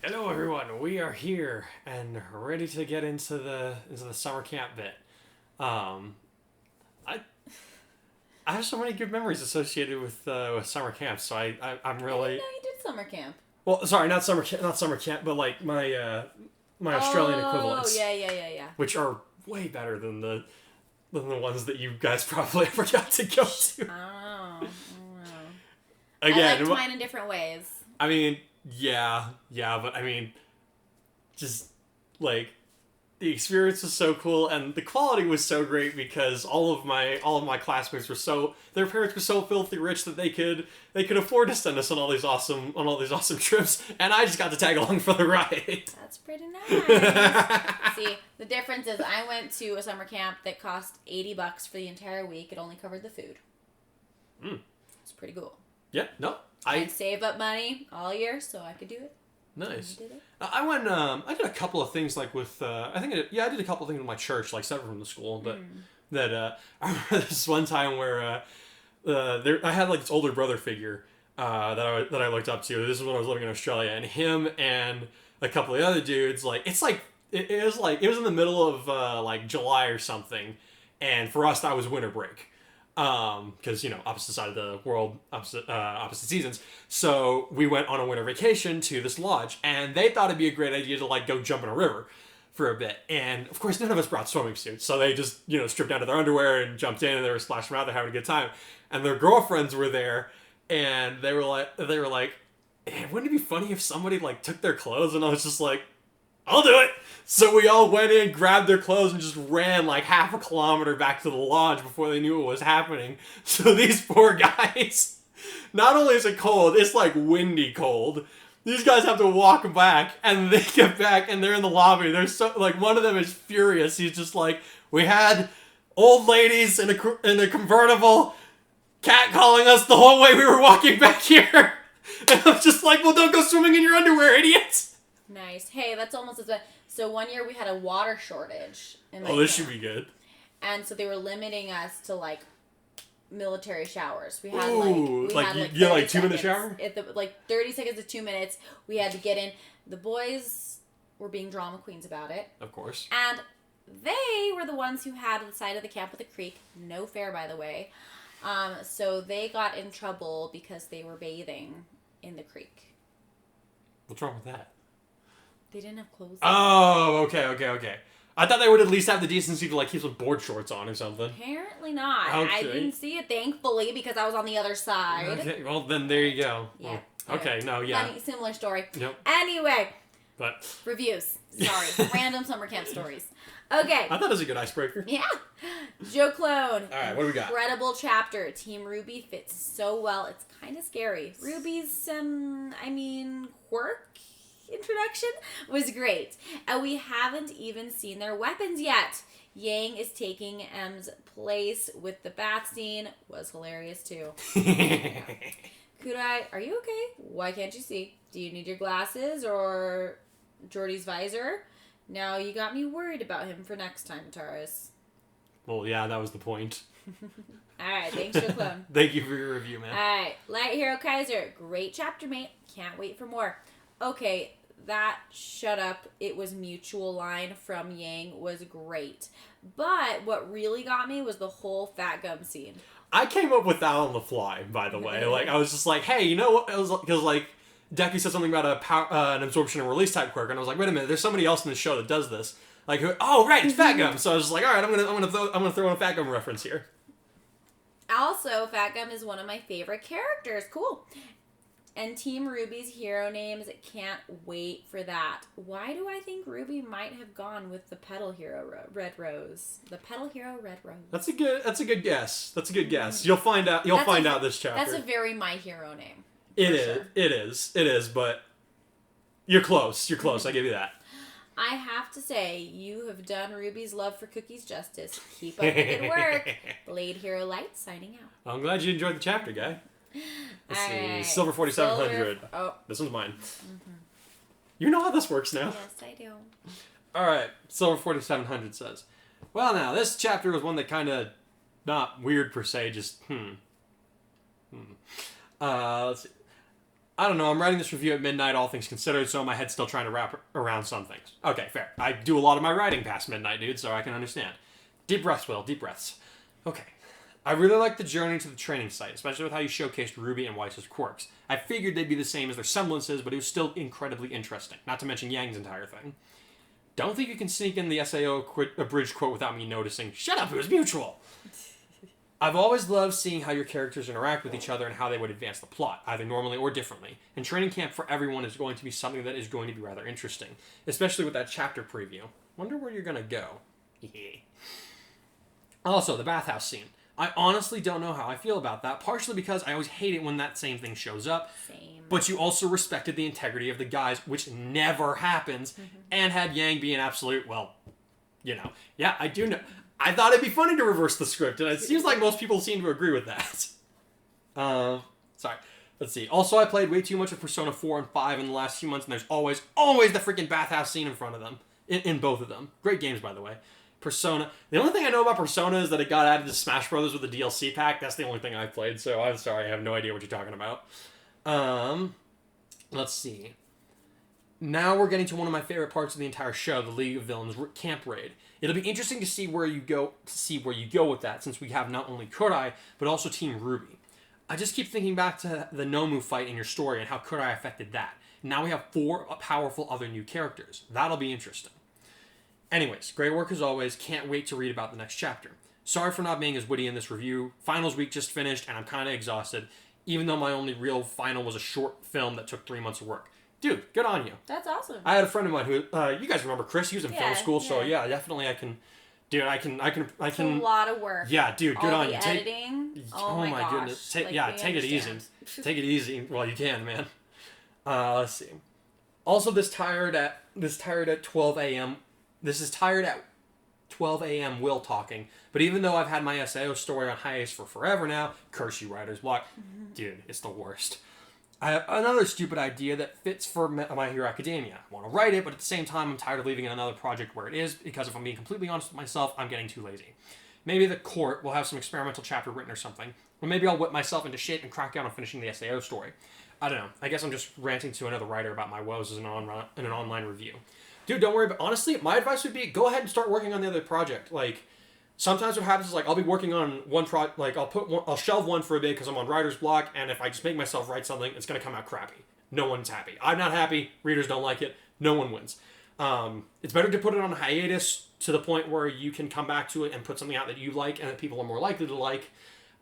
Hello, everyone. We are here and ready to get into the summer camp bit. Um, I I have so many good memories associated with summer camp, so I'm I really didn't know you did summer camp. well. Sorry, not summer camp, but like my Australian equivalents, Yeah. which are way better than the ones that you guys probably ever got to go to. I don't know. Again, I liked mine in different ways. I mean, yeah, but I mean, just like the experience was so cool and the quality was so great because all of my classmates were their parents were so filthy rich that they could afford to send us on all these awesome trips, and I just got to tag along for the ride. That's pretty nice. See, the difference is I went to a summer camp that cost $80 for the entire week. It only covered the food. It's pretty cool. Yeah, no, I saved up money all year so I could do it. Nice. I went. I did a couple of things like with. I did a couple of things with my church, like separate from the school. But I remember this one time where I had like this older brother figure that I looked up to. This is when I was living in Australia, and him and a couple of the other dudes. Like it was in the middle of like July or something, and for us that was winter break. Because opposite side of the world, opposite seasons. So we went on a winter vacation to this lodge, and they thought it'd be a great idea to like go jump in a river for a bit. And of course, none of us brought swimming suits, so they just stripped down to their underwear and jumped in, and they were splashing around, they're having a good time. And their girlfriends were there, and they were like, hey, wouldn't it be funny if somebody like took their clothes? And I was just like, I'll do it. So we all went in, grabbed their clothes, and just ran like half a kilometer back to the lodge before they knew what was happening. So these poor guys, not only is it cold, it's like windy cold. These guys have to walk back, and they get back, and they're in the lobby. They're so like, one of them is furious. He's just like, we had old ladies in a convertible catcalling us the whole way we were walking back here. And I'm just like, well, don't go swimming in your underwear, idiots. Nice. Hey, that's almost as bad. So one year we had a water shortage. This should be good. And so they were limiting us to like military showers. We had like 2-minute shower? At the, like 30 seconds to 2 minutes. We had to get in. The boys were being drama queens about it. Of course. And they were the ones who had the side of the camp with the creek. No fair, by the way. So they got in trouble because they were bathing in the creek. What's wrong with that? They didn't have clothes on. Oh, okay. I thought they would at least have the decency to like keep some board shorts on or something. Apparently not. Okay. I didn't see it, thankfully, because I was on the other side. Okay, well then there you go. Yeah. Well, okay, no, yeah. Funny, similar story. Yep. Anyway. But reviews. Sorry. Random summer camp stories. Okay. I thought it was a good icebreaker. Yeah. Joe Clone. Alright, what do we got? Incredible chapter. Team Ruby fits so well. It's kind of scary. Ruby's, quirk introduction was great. And we haven't even seen their weapons yet. Yang is taking M's place with the bath scene. Was hilarious too. Kurai, are you okay? Why can't you see? Do you need your glasses or Jordy's visor? Now you got me worried about him for next time, Taurus. Well, yeah, that was the point. Alright, thanks, Joe Clone. Thank you for your review, man. Alright, Light Hero Kaiser. Great chapter, mate. Can't wait for more. Okay, that shut up, it was mutual line from Yang was great. But what really got me was the whole fat gum scene. I came up with that on the fly, by the way. Like, I was just like, hey, you know what? It was because like Deku said something about an absorption and release type quirk, and I was like, wait a minute, there's somebody else in the show that does this. Like, right, it's Fat Gum. So I was just like, all right, I'm gonna throw in a Fat Gum reference here. Also, Fat Gum is one of my favorite characters. Cool. And Team Ruby's hero names, can't wait for that. Why do I think Ruby might have gone with the Petal Hero Red Rose? The Petal Hero Red Rose. That's a good guess. You'll find out this chapter. That's a very My Hero name. It is, but you're close. I give you that. I have to say, you have done Ruby's love for cookies justice. Keep up the good work. Blade Hero Light signing out. I'm glad you enjoyed the chapter, guy. Let's see. Right. Silver 4700. Oh. This one's mine. Mm-hmm. You know how this works now. Yes, I do. Alright. Silver 4700 says, well, now, this chapter was one that kind of, not weird per se, just, let's see. I don't know, I'm writing this review at midnight, all things considered, so my head's still trying to wrap around some things. Okay, fair. I do a lot of my writing past midnight, dude, so I can understand. Deep breaths, Will. Deep breaths. Okay. I really like the journey to the training site, especially with how you showcased Ruby and Weiss's quirks. I figured they'd be the same as their semblances, but it was still incredibly interesting, not to mention Yang's entire thing. Don't think you can sneak in the SAO abridged quote without me noticing. Shut up, it was mutual! I've always loved seeing how your characters interact with each other and how they would advance the plot, either normally or differently. And training camp for everyone is going to be something that is going to be rather interesting, especially with that chapter preview. Wonder where you're going to go. Also, the bathhouse scene. I honestly don't know how I feel about that, partially because I always hate it when that same thing shows up. Same. But you also respected the integrity of the guys, which never happens, and had Yang be an absolute, well, you know. Yeah, I do know. I thought it'd be funny to reverse the script, and it seems like most people seem to agree with that. Sorry. Let's see. Also, I played way too much of Persona 4 and 5 in the last few months, and there's always the freaking bathhouse scene in front of them. In both of them. Great games, by the way. Persona. The only thing I know about Persona is that it got added to Smash Brothers with the DLC pack. That's the only thing I've played, so I'm sorry. I have no idea what you're talking about. Let's see. Now we're getting to one of my favorite parts of the entire show, the League of Villains camp raid. It'll be interesting to see where you go with that, since we have not only Kurai, but also Team Ruby. I just keep thinking back to the Nomu fight in your story and how Kurai affected that. Now we have 4 powerful other new characters. That'll be interesting. Anyways, great work as always. Can't wait to read about the next chapter. Sorry for not being as witty in this review. Finals week just finished, and I'm kind of exhausted, even though my only real final was a short film that took 3 months of work. Dude, good on you. That's awesome. I had a friend of mine who, you guys remember Chris? He was in film school, so yeah, definitely I can. Dude, I can. It's a lot of work. Yeah, dude, good on you. Editing. Oh my gosh. Goodness. Take it easy. Take it easy. Well, you can, man. Let's see. Also, this tired at 12 a.m. This is tired at 12 a.m. Will talking. But even though I've had my SAO story on hiatus for forever now, curse you, writer's block. Dude, it's the worst. I have another stupid idea that fits for My Hero Academia. I want to write it, but at the same time, I'm tired of leaving another project where it is, because if I'm being completely honest with myself, I'm getting too lazy. Maybe the court will have some experimental chapter written or something, or maybe I'll whip myself into shape and crack down on finishing the SAO story. I don't know. I guess I'm just ranting to another writer about my woes in an online review. Dude, don't worry, but honestly, my advice would be, go ahead and start working on the other project. Like, sometimes what happens is, like, I'll be working on one project, like, I'll shelve one for a bit because I'm on writer's block, and if I just make myself write something, it's going to come out crappy. No one's happy. I'm not happy. Readers don't like it. No one wins. It's better to put it on hiatus to the point where you can come back to it and put something out that you like and that people are more likely to like,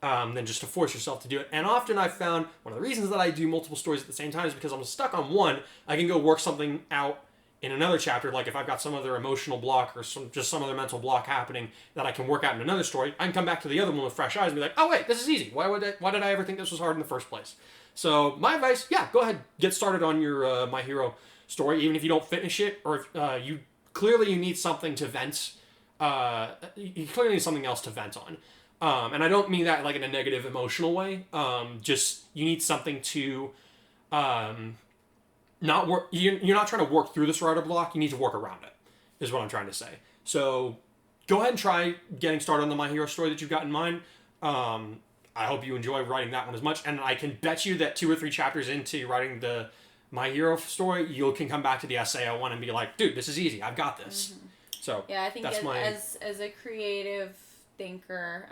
than just to force yourself to do it. And often I've found one of the reasons that I do multiple stories at the same time is because I'm stuck on one. I can go work something out in another chapter, like if I've got some other emotional block or some other mental block happening that I can work out in another story, I can come back to the other one with fresh eyes and be like, oh wait, this is easy. Why did I ever think this was hard in the first place? So my advice, yeah, go ahead, get started on your My Hero story, even if you don't finish it, or if you need something to vent. You clearly need something else to vent on. And I don't mean that like in a negative emotional way. Just you need something to not work. You're not trying to work through this writer block. You need to work around it, is what I'm trying to say. So go ahead and try getting started on the My Hero story that you've got in mind. I hope you enjoy writing that one as much. And I can bet you that 2 or 3 chapters into writing the My Hero story, you can come back to the SAO one and be like, dude, this is easy. I've got this. Mm-hmm. So yeah, I think as a creative thinker,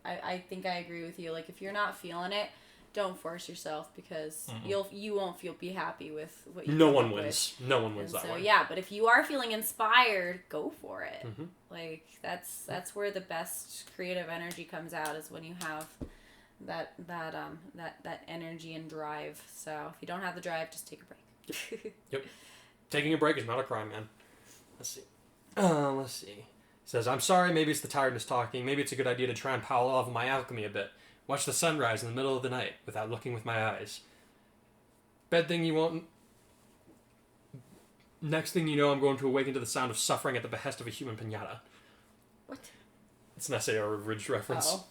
I think I agree with you. Like, if you're not feeling it, don't force yourself, because you won't be happy with what you. No one wins. No one wins that way. Yeah, but if you are feeling inspired, go for it. Mm-hmm. Like that's where the best creative energy comes out, is when you have that energy and drive. So if you don't have the drive, just take a break. Yep. Taking a break is not a crime, man. Let's see. It says, I'm sorry, maybe it's the tiredness talking. Maybe it's a good idea to try and power off my alchemy a bit. Watch the sunrise in the middle of the night without looking with my eyes. Bed thing you won't... Next thing you know, I'm going to awaken to the sound of suffering at the behest of a human piñata. What? It's an SAO Ridge reference. Oh.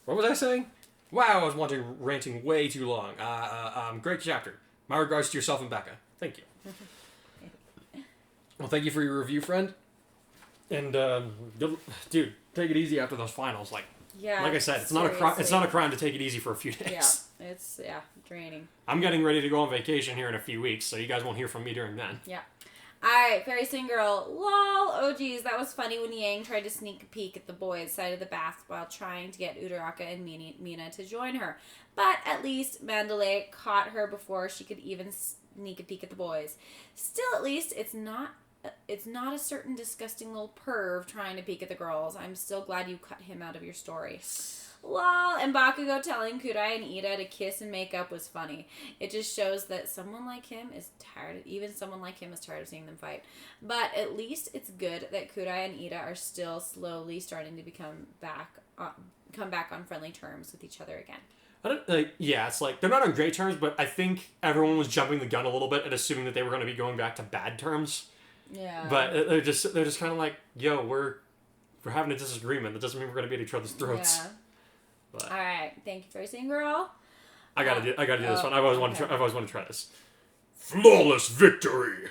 What was I saying? Wow, I was ranting way too long. Great chapter. My regards to yourself and Becca. Thank you. Well, thank you for your review, friend. And, dude, take it easy after those finals. Like I said, it's not a crime to take it easy for a few days. Yeah, It's, draining. I'm getting ready to go on vacation here in a few weeks, so you guys won't hear from me during then. Yeah. Alright, Fairy Sing Girl. Lol. Oh, geez. That was funny when Yang tried to sneak a peek at the boys' side of the bath while trying to get Uraraka and Mina to join her. But at least Mandalay caught her before she could even sneak a peek at the boys. Still, at least, it's not a certain disgusting little perv trying to peek at the girls. I'm still glad you cut him out of your story. Lol, and Bakugo telling Kurai and Ida to kiss and make up was funny. It just shows that someone like him is tired of seeing them fight. But at least it's good that Kurai and Ida are still slowly starting to come back on friendly terms with each other again. It's like, they're not on great terms, but I think everyone was jumping the gun a little bit and assuming that they were going to be going back to bad terms. Yeah. But they're just kind of like, yo, we're having a disagreement. That doesn't mean we're going to be at each other's throats. Yeah. But all right, thank you for saying, girl. I gotta do this one. I've always wanted to try this. Flawless victory.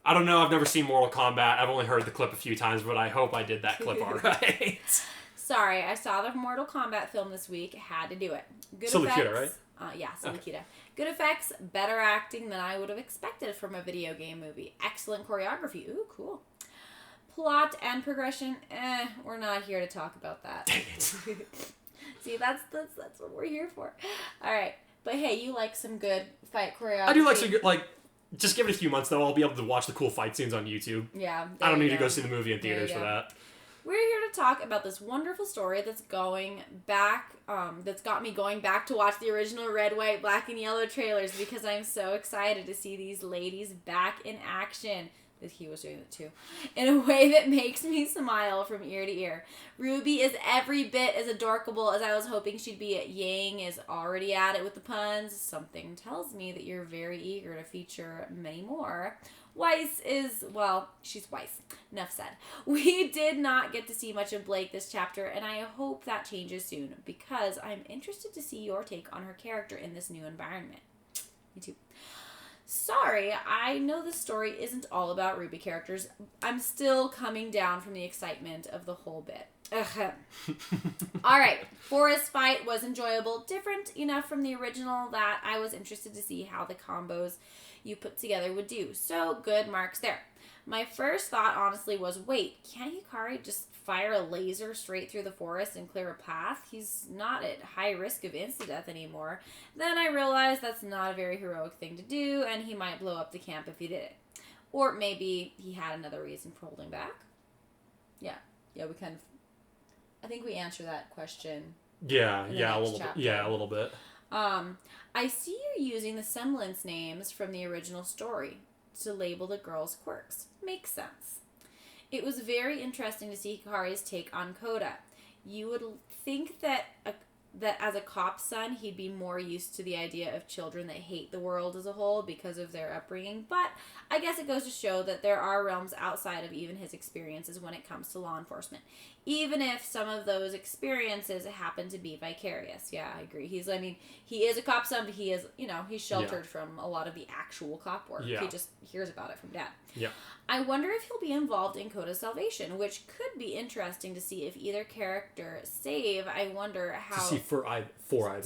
I don't know. I've never seen Mortal Kombat. I've only heard the clip a few times, but I hope I did that clip all right. Sorry, I saw the Mortal Kombat film this week. Had to do it. Good Silikita, effects, right? Yeah, Silikita. Okay. Good effects, better acting than I would have expected from a video game movie. Excellent choreography. Ooh, cool. Plot and progression. We're not here to talk about that. Dang it. See, that's what we're here for. All right. But hey, you like some good fight choreography. I do like some good, just give it a few months, though. I'll be able to watch the cool fight scenes on YouTube. Yeah. I don't need to go see the movie in theaters for that. We're here to talk about this wonderful story that's going back, that's got me going back to watch the original red, white, black, and yellow trailers because I'm so excited to see these ladies back in action. He was doing it too, in a way that makes me smile from ear to ear. Ruby is every bit as adorkable as I was hoping she'd be. Yang is already at it with the puns. Something tells me that you're very eager to feature many more. Weiss is, she's Weiss. Enough said. We did not get to see much of Blake this chapter, and I hope that changes soon, because I'm interested to see your take on her character in this new environment. Me too. Sorry, I know this story isn't all about Ruby characters. I'm still coming down from the excitement of the whole bit. Alright, forest fight was enjoyable. Different enough from the original that I was interested to see how the combos you put together would do. So, good marks there. My first thought, honestly, was, wait, can't Hikari just fire a laser straight through the forest and clear a path? He's not at high risk of insta-death anymore. Then I realized that's not a very heroic thing to do, and he might blow up the camp if he did it. Or maybe he had another reason for holding back. Yeah, we kind of... I think we answer that question. Yeah, a little bit. I see you're using the semblance names from the original story to label the girls' quirks. Makes sense. It was very interesting to see Hikari's take on Koda. You would think that as a cop's son, he'd be more used to the idea of children that hate the world as a whole because of their upbringing, but I guess it goes to show that there are realms outside of even his experiences when it comes to law enforcement, even if some of those experiences happen to be vicarious. Yeah, I agree. He is a cop's son, but he is, he's sheltered from a lot of the actual cop work. Yeah. He just hears about it from dad. Yeah. I wonder if he'll be involved in Koda's salvation, which could be interesting to see if either character save. I wonder how... To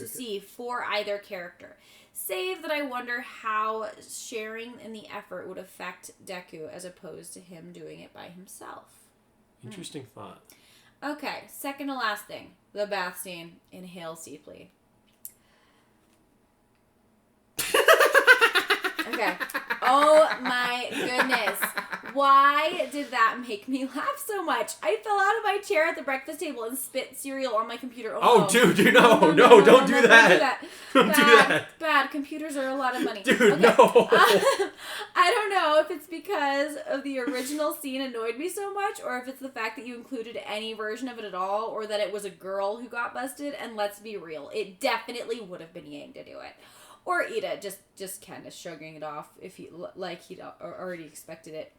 see for either character. Save that I wonder how sharing in the effort would affect Deku as opposed to him doing it by himself. Interesting thought. Okay, second to last thing. The bath scene. Inhales deeply. Okay. Oh my goodness. Why did that make me laugh so much? I fell out of my chair at the breakfast table and spit cereal on my computer. Oh, dude, no, don't do that. Don't do that. Bad. Computers are a lot of money. Dude, okay. No. I don't know if it's because of the original scene annoyed me so much, or if it's the fact that you included any version of it at all, or that it was a girl who got busted, and let's be real, it definitely would have been Yang to do it. Or Ida, just kind of shrugging it off if he'd already expected it.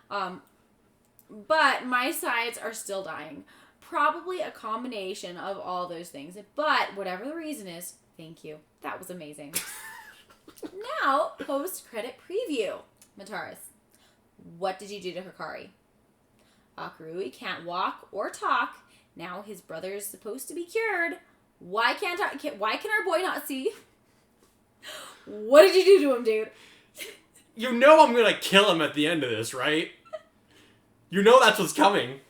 But my sides are still dying. Probably a combination of all those things. But whatever the reason is, thank you. That was amazing. Now, post-credit preview. Mataris, what did you do to Hikari? Akarui can't walk or talk. Now his brother is supposed to be cured. Why can our boy not see? What did you do to him, dude? You know I'm gonna kill him at the end of this, right? You know that's what's coming.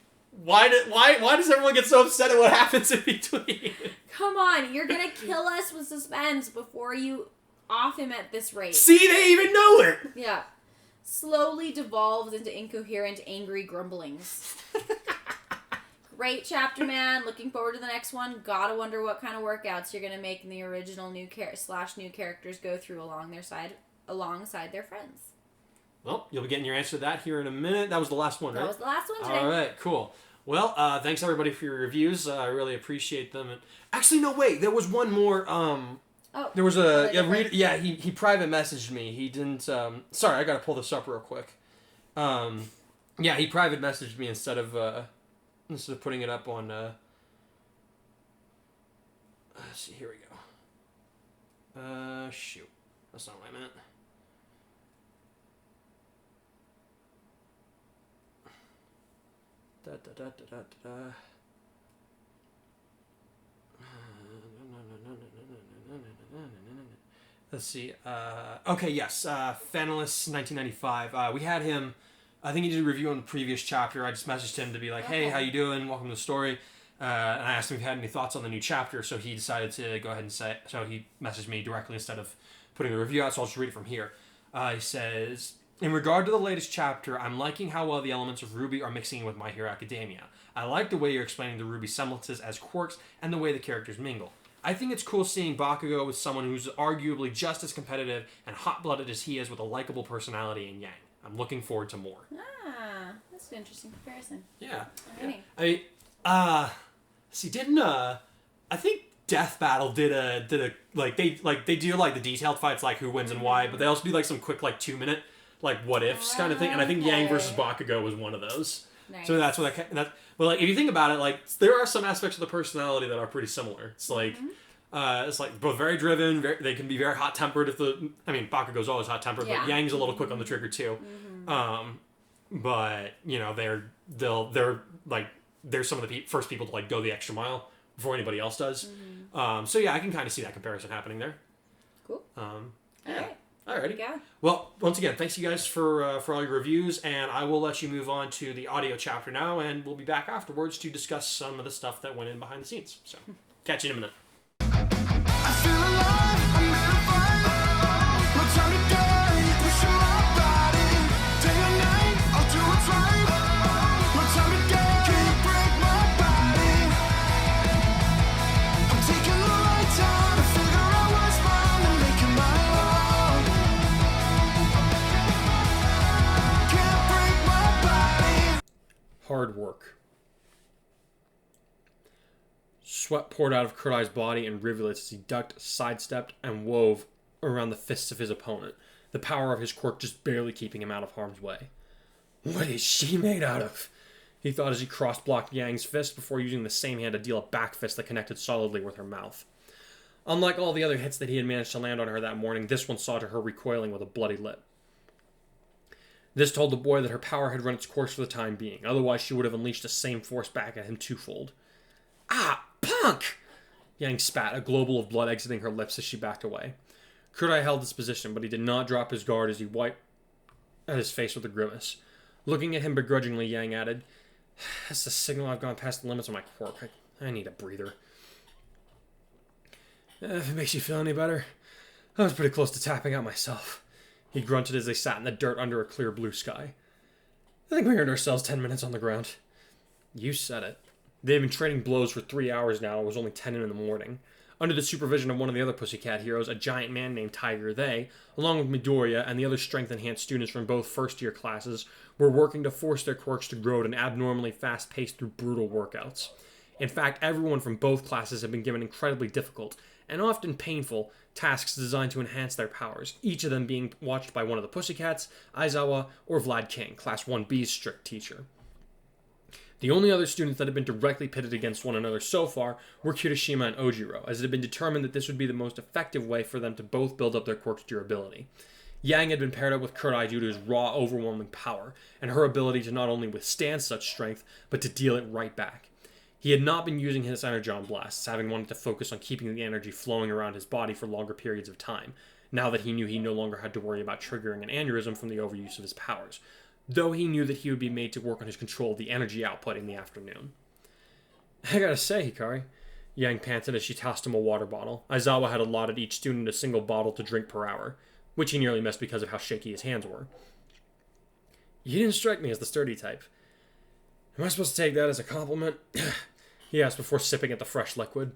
Why does everyone get so upset at what happens in between? Come on, you're gonna kill us with suspense before you off him at this rate. See, they even know it! Yeah. Slowly devolves into incoherent, angry grumblings. Great chapter, man. Looking forward to the next one. Gotta wonder what kind of workouts you're gonna make in the original new characters go through alongside their friends. Well, you'll be getting your answer to that here in a minute. That was the last one, right? That was the last one today. All right, cool. Well, thanks everybody for your reviews. I really appreciate them. And actually, no, wait. There was one more. There was a he private messaged me. He didn't. Sorry, I gotta pull this up real quick. He private messaged me instead of putting it up on. Let's see. Here we go. Shoot, that's not what I meant. Let's see. Okay, yes. Fanalist 1995. We had him. I think he did a review on the previous chapter. I just messaged him to be like, "Hey, how you doing? Welcome to the story." And I asked him if he had any thoughts on the new chapter. So he decided to go ahead and say. So he messaged me directly instead of putting the review out. So I'll just read it from here. He says, "In regard to the latest chapter, I'm liking how well the elements of RWBY are mixing in with My Hero Academia. I like the way you're explaining the RWBY semblances as quirks and the way the characters mingle. I think it's cool seeing Bakugo with someone who's arguably just as competitive and hot-blooded as he is with a likable personality in Yang. I'm looking forward to more." Ah, that's an interesting comparison. Yeah. Alrighty. I think Death Battle did a they do like the detailed fights like who wins and why, but they also do like some quick like 2-minute like what ifs kind of thing, and I think Yang versus Bakugo was one of those. Nice. So that's what but like if you think about it, like there are some aspects of the personality that are pretty similar. It's like it's like both very driven. They can be very hot tempered. Bakugo's always hot tempered, but Yang's a little quick on the trigger too. But you know they're some of the first people to like go the extra mile before anybody else does. So yeah, I can kind of see that comparison happening there. Cool. Yeah. Alrighty. Yeah. Well, once again, thanks you guys for all your reviews, and I will let you move on to the audio chapter now, and we'll be back afterwards to discuss some of the stuff that went in behind the scenes. So, catch you in a minute. I feel alive, I'm in a fight. No time to die, pushing my body. Day or night, I'll do what's right. No time to die, can't break my body. I'm taking the right time to figure out what's wrong and make it my own. Can't break my body. Hard work. Sweat poured out of Kurai's body in rivulets as he ducked, sidestepped, and wove around the fists of his opponent, the power of his quirk just barely keeping him out of harm's way. What is she made out of? He thought as he cross-blocked Yang's fist before using the same hand to deal a back fist that connected solidly with her mouth. Unlike all the other hits that he had managed to land on her that morning, this one saw to her recoiling with a bloody lip. This told the boy that her power had run its course for the time being, otherwise she would have unleashed the same force back at him twofold. Ah, punk! Yang spat, a globule of blood exiting her lips as she backed away. Kurai held his position, but he did not drop his guard as he wiped at his face with a grimace. Looking at him begrudgingly, Yang added, "That's the signal I've gone past the limits of my quirk. I need a breather." If it makes you feel any better, I was pretty close to tapping out myself. He grunted as they sat in the dirt under a clear blue sky. I think we earned ourselves 10 minutes on the ground. You said it. They had been trading blows for 3 hours now. It was only 10 in the morning. Under the supervision of one of the other Pussycat heroes, a giant man named Tiger, they, along with Midoriya and the other strength-enhanced students from both first-year classes, were working to force their quirks to grow at an abnormally fast pace through brutal workouts. In fact, everyone from both classes had been given incredibly difficult, and often painful, tasks designed to enhance their powers, each of them being watched by one of the Pussycats, Aizawa, or Vlad King, Class 1B's strict teacher. The only other students that had been directly pitted against one another so far were Kirishima and Ojiro, as it had been determined that this would be the most effective way for them to both build up their quirk's durability. Yang had been paired up with Kurai due to his raw, overwhelming power, and her ability to not only withstand such strength, but to deal it right back. He had not been using his energon blasts, having wanted to focus on keeping the energy flowing around his body for longer periods of time, now that he knew he no longer had to worry about triggering an aneurysm from the overuse of his powers, though he knew that he would be made to work on his control of the energy output in the afternoon. I gotta say, Hikari, Yang panted as she tossed him a water bottle. Aizawa had allotted each student a single bottle to drink per hour, which he nearly missed because of how shaky his hands were. You didn't strike me as the sturdy type. Am I supposed to take that as a compliment? He asked before sipping at the fresh liquid.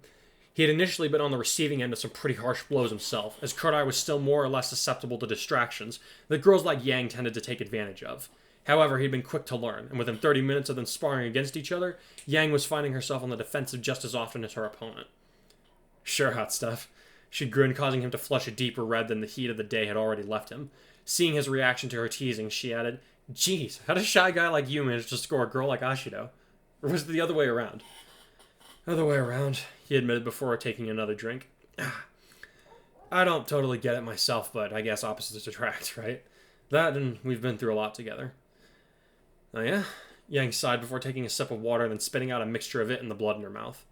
He had initially been on the receiving end of some pretty harsh blows himself, as Kurai was still more or less susceptible to distractions that girls like Yang tended to take advantage of. However, he'd been quick to learn, and within 30 minutes of them sparring against each other, Yang was finding herself on the defensive just as often as her opponent. Sure, hot stuff. She grinned, causing him to flush a deeper red than the heat of the day had already left him. Seeing his reaction to her teasing, she added, Geez, how does a shy guy like you manage to score a girl like Ashido? Or was it the other way around? Other way around, he admitted before taking another drink. I don't totally get it myself, but I guess opposites attract, right? That and we've been through a lot together. Oh yeah? Yang sighed before taking a sip of water, then spitting out a mixture of it and the blood in her mouth.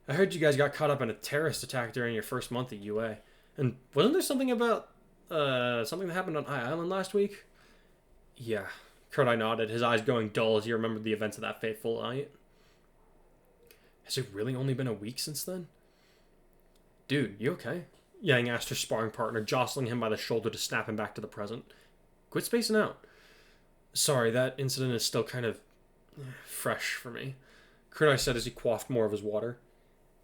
I heard you guys got caught up in a terrorist attack during your first month at UA. And wasn't there something about, something that happened on I Island last week? Yeah. Kurai nodded, his eyes going dull as he remembered the events of that fateful night. Has it really only been a week since then? Dude, you okay? Yang asked her sparring partner, jostling him by the shoulder to snap him back to the present. Quit spacing out. Sorry, that incident is still kind of fresh for me, Kurai said as he quaffed more of his water.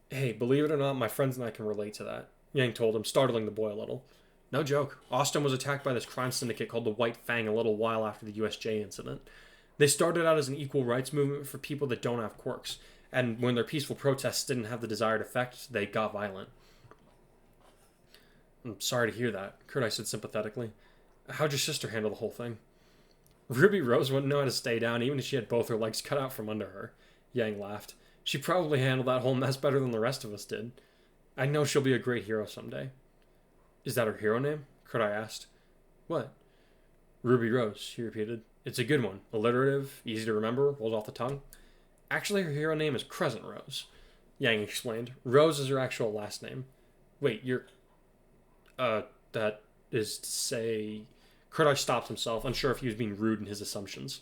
Hey, believe it or not, my friends and I can relate to that, Yang told him, startling the boy a little. No joke, Austin was attacked by this crime syndicate called the White Fang a little while after the USJ incident. They started out as an equal rights movement for people that don't have quirks, and when their peaceful protests didn't have the desired effect, they got violent. I'm sorry to hear that, Kurai said sympathetically. How'd your sister handle the whole thing? Ruby Rose wouldn't know how to stay down even if she had both her legs cut out from under her, Yang laughed. She probably handled that whole mess better than the rest of us did. I know she'll be a great hero someday. Is that her hero name? Kurai asked. What? Ruby Rose, he repeated. It's a good one. Alliterative, easy to remember, rolls off the tongue. Actually, her hero name is Crescent Rose, Yang explained. Rose is her actual last name. Wait, you're... that is to say... Kurai stopped himself, unsure if he was being rude in his assumptions.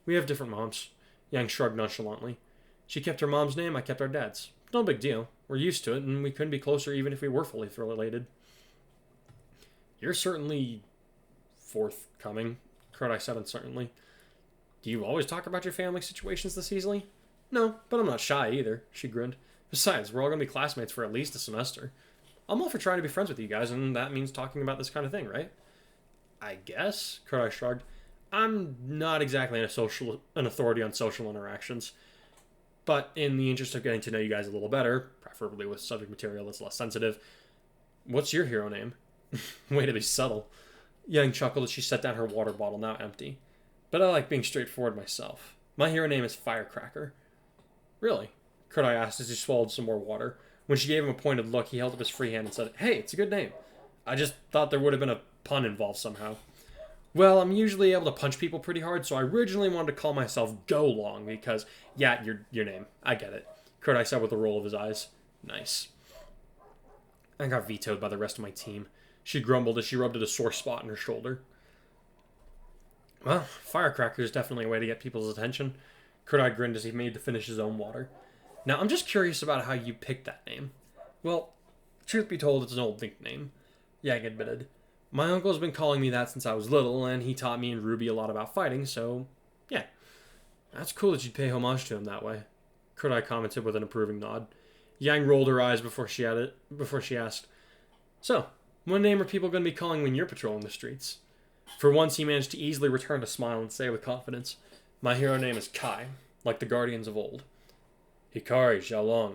We have different moms. Yang shrugged nonchalantly. She kept her mom's name, I kept our dad's. No big deal. We're used to it, and we couldn't be closer even if we were fully related. You're certainly forthcoming, Kurai said uncertainly. Do you always talk about your family situations this easily? No, but I'm not shy either, she grinned. Besides, we're all going to be classmates for at least a semester. I'm all for trying to be friends with you guys, and that means talking about this kind of thing, right? I guess, Kurai shrugged. I'm not exactly an authority on social interactions. But in the interest of getting to know you guys a little better, preferably with subject material that's less sensitive, what's your hero name? Way to be subtle. Yang chuckled as she set down her water bottle, now empty. But I like being straightforward myself. My hero name is Firecracker. Really? Kurai asked as he swallowed some more water. When she gave him a pointed look, he held up his free hand and said, Hey, it's a good name. I just thought there would have been a pun involved somehow. Well, I'm usually able to punch people pretty hard, so I originally wanted to call myself Go Long because, yeah, your name. I get it. Kurai said with a roll of his eyes. Nice. I got vetoed by the rest of my team. She grumbled as she rubbed at a sore spot in her shoulder. Well, Firecracker is definitely a way to get people's attention. Kurai grinned as he made to finish his own water. Now, I'm just curious about how you picked that name. Well, truth be told, it's an old nickname, Yang admitted. My uncle's been calling me that since I was little, and he taught me and Ruby a lot about fighting, so, yeah. That's cool that you'd pay homage to him that way, Kurai commented with an approving nod. Yang rolled her eyes before she asked, So, what name are people going to be calling when you're patrolling the streets? For once, he managed to easily return a smile and say with confidence, My hero name is Kai, like the Guardians of old. Hikari, Xiaolong,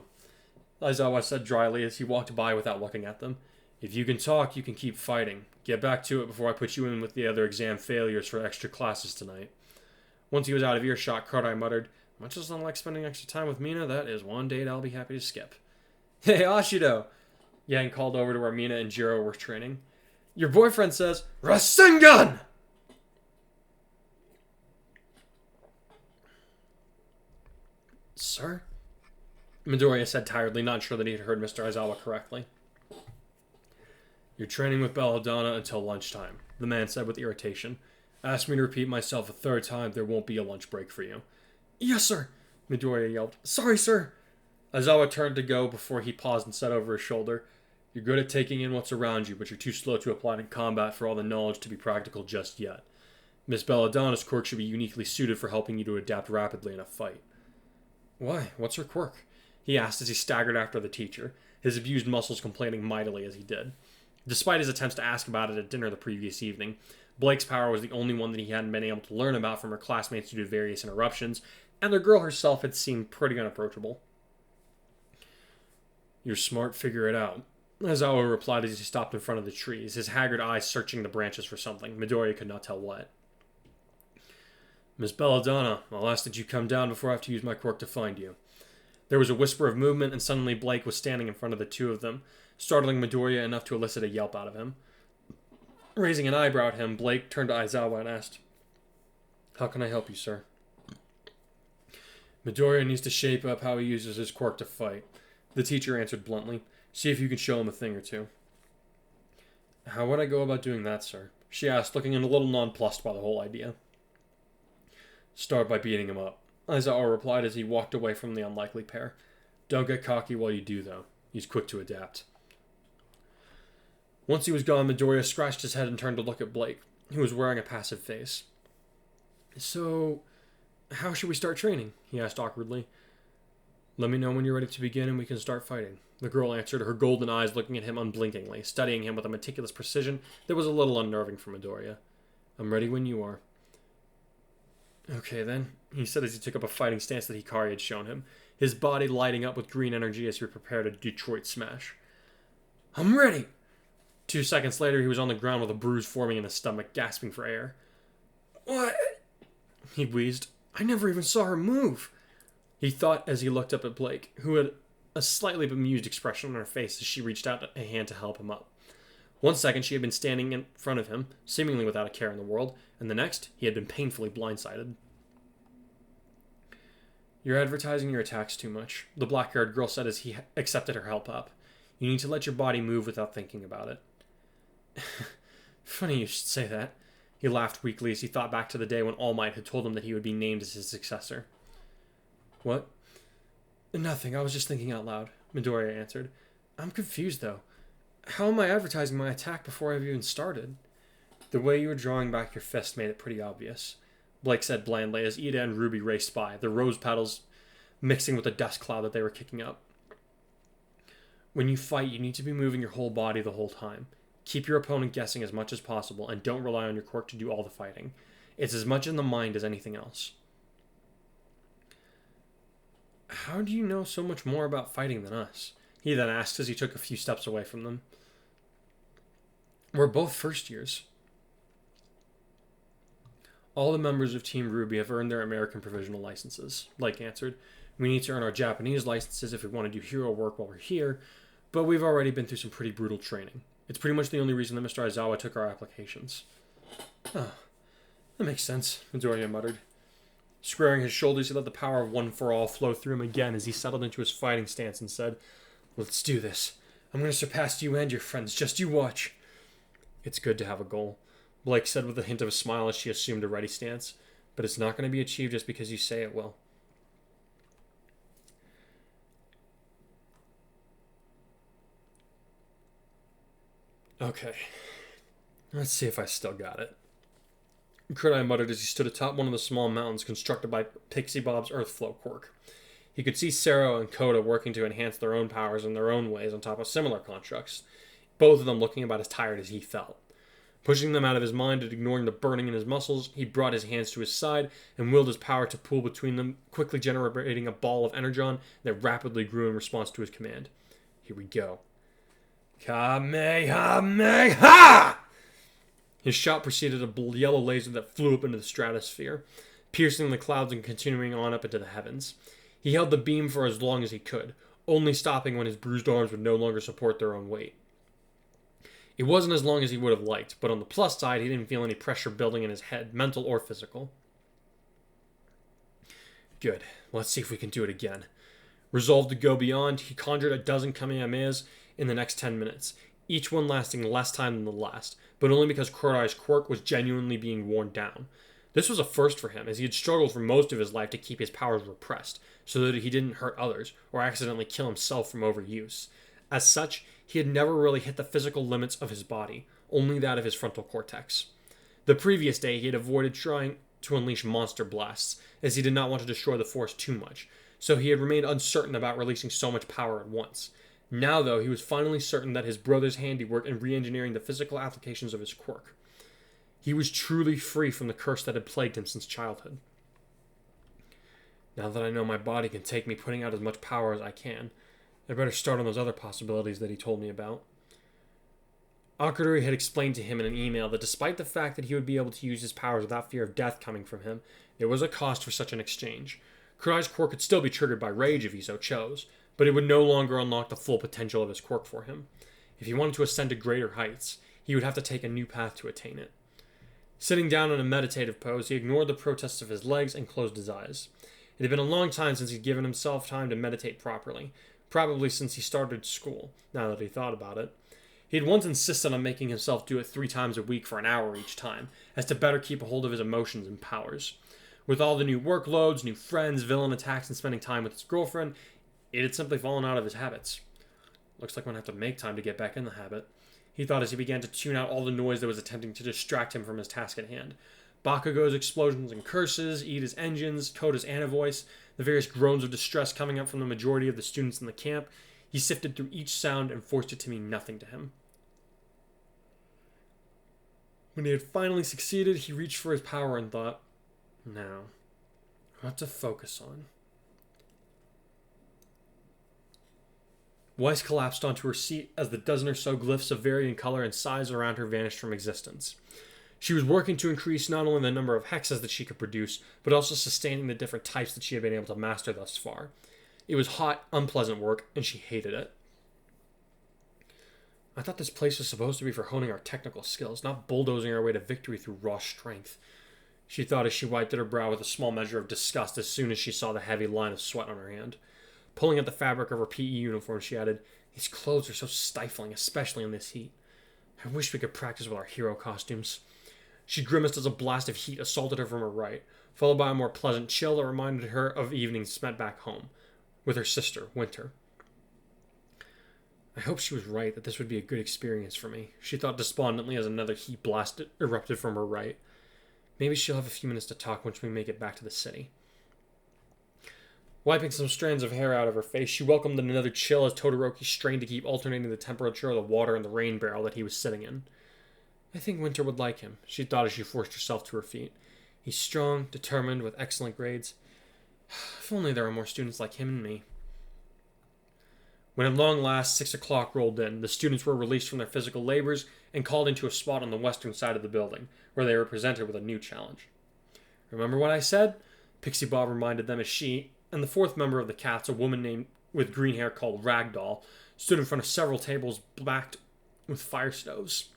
Aizawa said dryly as he walked by without looking at them. If you can talk, you can keep fighting. Get back to it before I put you in with the other exam failures for extra classes tonight. Once he was out of earshot, Kurai muttered, Much as I like spending extra time with Mina, that is one date I'll be happy to skip. Hey, Ashido! Yang called over to where Mina and Jiro were training. Your boyfriend says, Rasengan! Sir? Midoriya said tiredly, not sure that he had heard Mr. Aizawa correctly. You're training with Belladonna until lunchtime, the man said with irritation. Ask me to repeat myself a third time, there won't be a lunch break for you. Yes, sir, Midoriya yelped. Sorry, sir. Aizawa turned to go before he paused and said over his shoulder, You're good at taking in what's around you, but you're too slow to apply it in combat for all the knowledge to be practical just yet. Miss Belladonna's quirk should be uniquely suited for helping you to adapt rapidly in a fight. Why? What's her quirk? He asked as he staggered after the teacher, his abused muscles complaining mightily as he did. Despite his attempts to ask about it at dinner the previous evening, Blake's power was the only one that he hadn't been able to learn about from her classmates due to various interruptions, and the girl herself had seemed pretty unapproachable. You're smart, figure it out. Aizawa replied as he stopped in front of the trees, his haggard eyes searching the branches for something. Midoriya could not tell what. Miss Belladonna, I'll ask that you come down before I have to use my quirk to find you. There was a whisper of movement, and suddenly Blake was standing in front of the two of them, startling Midoriya enough to elicit a yelp out of him. Raising an eyebrow at him, Blake turned to Aizawa and asked, How can I help you, sir? Midoriya needs to shape up how he uses his quirk to fight. The teacher answered bluntly. See if you can show him a thing or two. How would I go about doing that, sir? She asked, looking a little nonplussed by the whole idea. Start by beating him up, Aizawa replied as he walked away from the unlikely pair. Don't get cocky while you do, though. He's quick to adapt. Once he was gone, Midoriya scratched his head and turned to look at Blake, who was wearing a passive face. So, how should we start training? He asked awkwardly. Let me know when you're ready to begin and we can start fighting. The girl answered, her golden eyes looking at him unblinkingly, studying him with a meticulous precision that was a little unnerving for Midoriya. I'm ready when you are. Okay, then, he said as he took up a fighting stance that Hikari had shown him, his body lighting up with green energy as he prepared a Detroit smash. I'm ready! 2 seconds later, he was on the ground with a bruise forming in his stomach, gasping for air. What? He wheezed. I never even saw her move. He thought as he looked up at Blake, who had a slightly bemused expression on her face as she reached out a hand to help him up. 1 second, she had been standing in front of him, seemingly without a care in the world, and the next, he had been painfully blindsided. You're advertising your attacks too much, the black-haired girl said as he accepted her help up. You need to let your body move without thinking about it. Funny you should say that. He laughed weakly as he thought back to the day when All Might had told him that he would be named as his successor. What? Nothing, I was just thinking out loud, Midoriya answered. I'm confused, though. How am I advertising my attack before I've even started? The way you were drawing back your fist made it pretty obvious, Blake said blandly as Ida and Ruby raced by, the rose petals mixing with the dust cloud that they were kicking up. When you fight, you need to be moving your whole body the whole time. Keep your opponent guessing as much as possible, and don't rely on your quirk to do all the fighting. It's as much in the mind as anything else. How do you know so much more about fighting than us? He then asked as he took a few steps away from them. We're both first years. All the members of Team Ruby have earned their American provisional licenses, Blake answered. We need to earn our Japanese licenses if we want to do hero work while we're here, but we've already been through some pretty brutal training. It's pretty much the only reason that Mr. Aizawa took our applications. Oh, that makes sense, Midoriya muttered. Squaring his shoulders, he let the power of One for All flow through him again as he settled into his fighting stance and said, Let's do this. I'm going to surpass you and your friends. Just you watch. It's good to have a goal, Blake said with a hint of a smile as she assumed a ready stance. But it's not going to be achieved just because you say it will. Okay. Let's see if I still got it. Kurai muttered as he stood atop one of the small mountains constructed by Pixie Bob's Earthflow quirk. He could see Sero and Koda working to enhance their own powers in their own ways on top of similar constructs, both of them looking about as tired as he felt. Pushing them out of his mind and ignoring the burning in his muscles, he brought his hands to his side and willed his power to pool between them, quickly generating a ball of energon that rapidly grew in response to his command. Here we go. Kamehameha! His shot preceded a yellow laser that flew up into the stratosphere, piercing the clouds and continuing on up into the heavens. He held the beam for as long as he could, only stopping when his bruised arms would no longer support their own weight. It wasn't as long as he would have liked, but on the plus side, he didn't feel any pressure building in his head, mental or physical. Good. Let's see if we can do it again. Resolved to go beyond, he conjured a dozen Kamehamehas in the next 10 minutes, each one lasting less time than the last, but only because Kurai's quirk was genuinely being worn down. This was a first for him, as he had struggled for most of his life to keep his powers repressed, so that he didn't hurt others, or accidentally kill himself from overuse. As such, he had never really hit the physical limits of his body, only that of his frontal cortex. The previous day, he had avoided trying to unleash monster blasts, as he did not want to destroy the force too much, so he had remained uncertain about releasing so much power at once. Now, though, he was finally certain that his brother's handiwork in re-engineering the physical applications of his quirk. He was truly free from the curse that had plagued him since childhood. Now that I know my body can take me putting out as much power as I can, I better start on those other possibilities that he told me about. Akarui had explained to him in an email that despite the fact that he would be able to use his powers without fear of death coming from him, there was a cost for such an exchange. Kurai's quirk could still be triggered by rage if he so chose, but it would no longer unlock the full potential of his quirk for him. If he wanted to ascend to greater heights, he would have to take a new path to attain it. Sitting down in a meditative pose, he ignored the protests of his legs and closed his eyes. It had been a long time since he'd given himself time to meditate properly, probably since he started school, now that he thought about it. He had once insisted on making himself do it 3 times a week for an hour each time, as to better keep a hold of his emotions and powers. With all the new workloads, new friends, villain attacks, and spending time with his girlfriend, it had simply fallen out of his habits. Looks like I'm going to have to make time to get back in the habit, he thought as he began to tune out all the noise that was attempting to distract him from his task at hand. Bakugo's explosions and curses, Ida's engines, Koda's anavoice, the various groans of distress coming up from the majority of the students in the camp. He sifted through each sound and forced it to mean nothing to him. When he had finally succeeded, he reached for his power and thought, now, what to focus on? Weiss collapsed onto her seat as the dozen or so glyphs of varying color and size around her vanished from existence. She was working to increase not only the number of hexes that she could produce, but also sustaining the different types that she had been able to master thus far. It was hot, unpleasant work, and she hated it. I thought this place was supposed to be for honing our technical skills, not bulldozing our way to victory through raw strength, she thought as she wiped at her brow with a small measure of disgust as soon as she saw the heavy line of sweat on her hand. Pulling at the fabric of her PE uniform, she added, "These clothes are so stifling, especially in this heat. I wish we could practice with our hero costumes." She grimaced as a blast of heat assaulted her from her right, followed by a more pleasant chill that reminded her of evenings spent back home, with her sister, Winter. I hope she was right that this would be a good experience for me, she thought despondently as another heat blast erupted from her right. Maybe she'll have a few minutes to talk once we make it back to the city. Wiping some strands of hair out of her face, she welcomed another chill as Todoroki strained to keep alternating the temperature of the water in the rain barrel that he was sitting in. I think Winter would like him, she thought as she forced herself to her feet. He's strong, determined, with excellent grades. If only there were more students like him and me. When at long last 6 o'clock rolled in, the students were released from their physical labors and called into a spot on the western side of the building, where they were presented with a new challenge. Remember what I said? Pixie Bob reminded them as she, and the fourth member of the Cats, a woman named with green hair called Ragdoll, stood in front of several tables backed with fire stoves.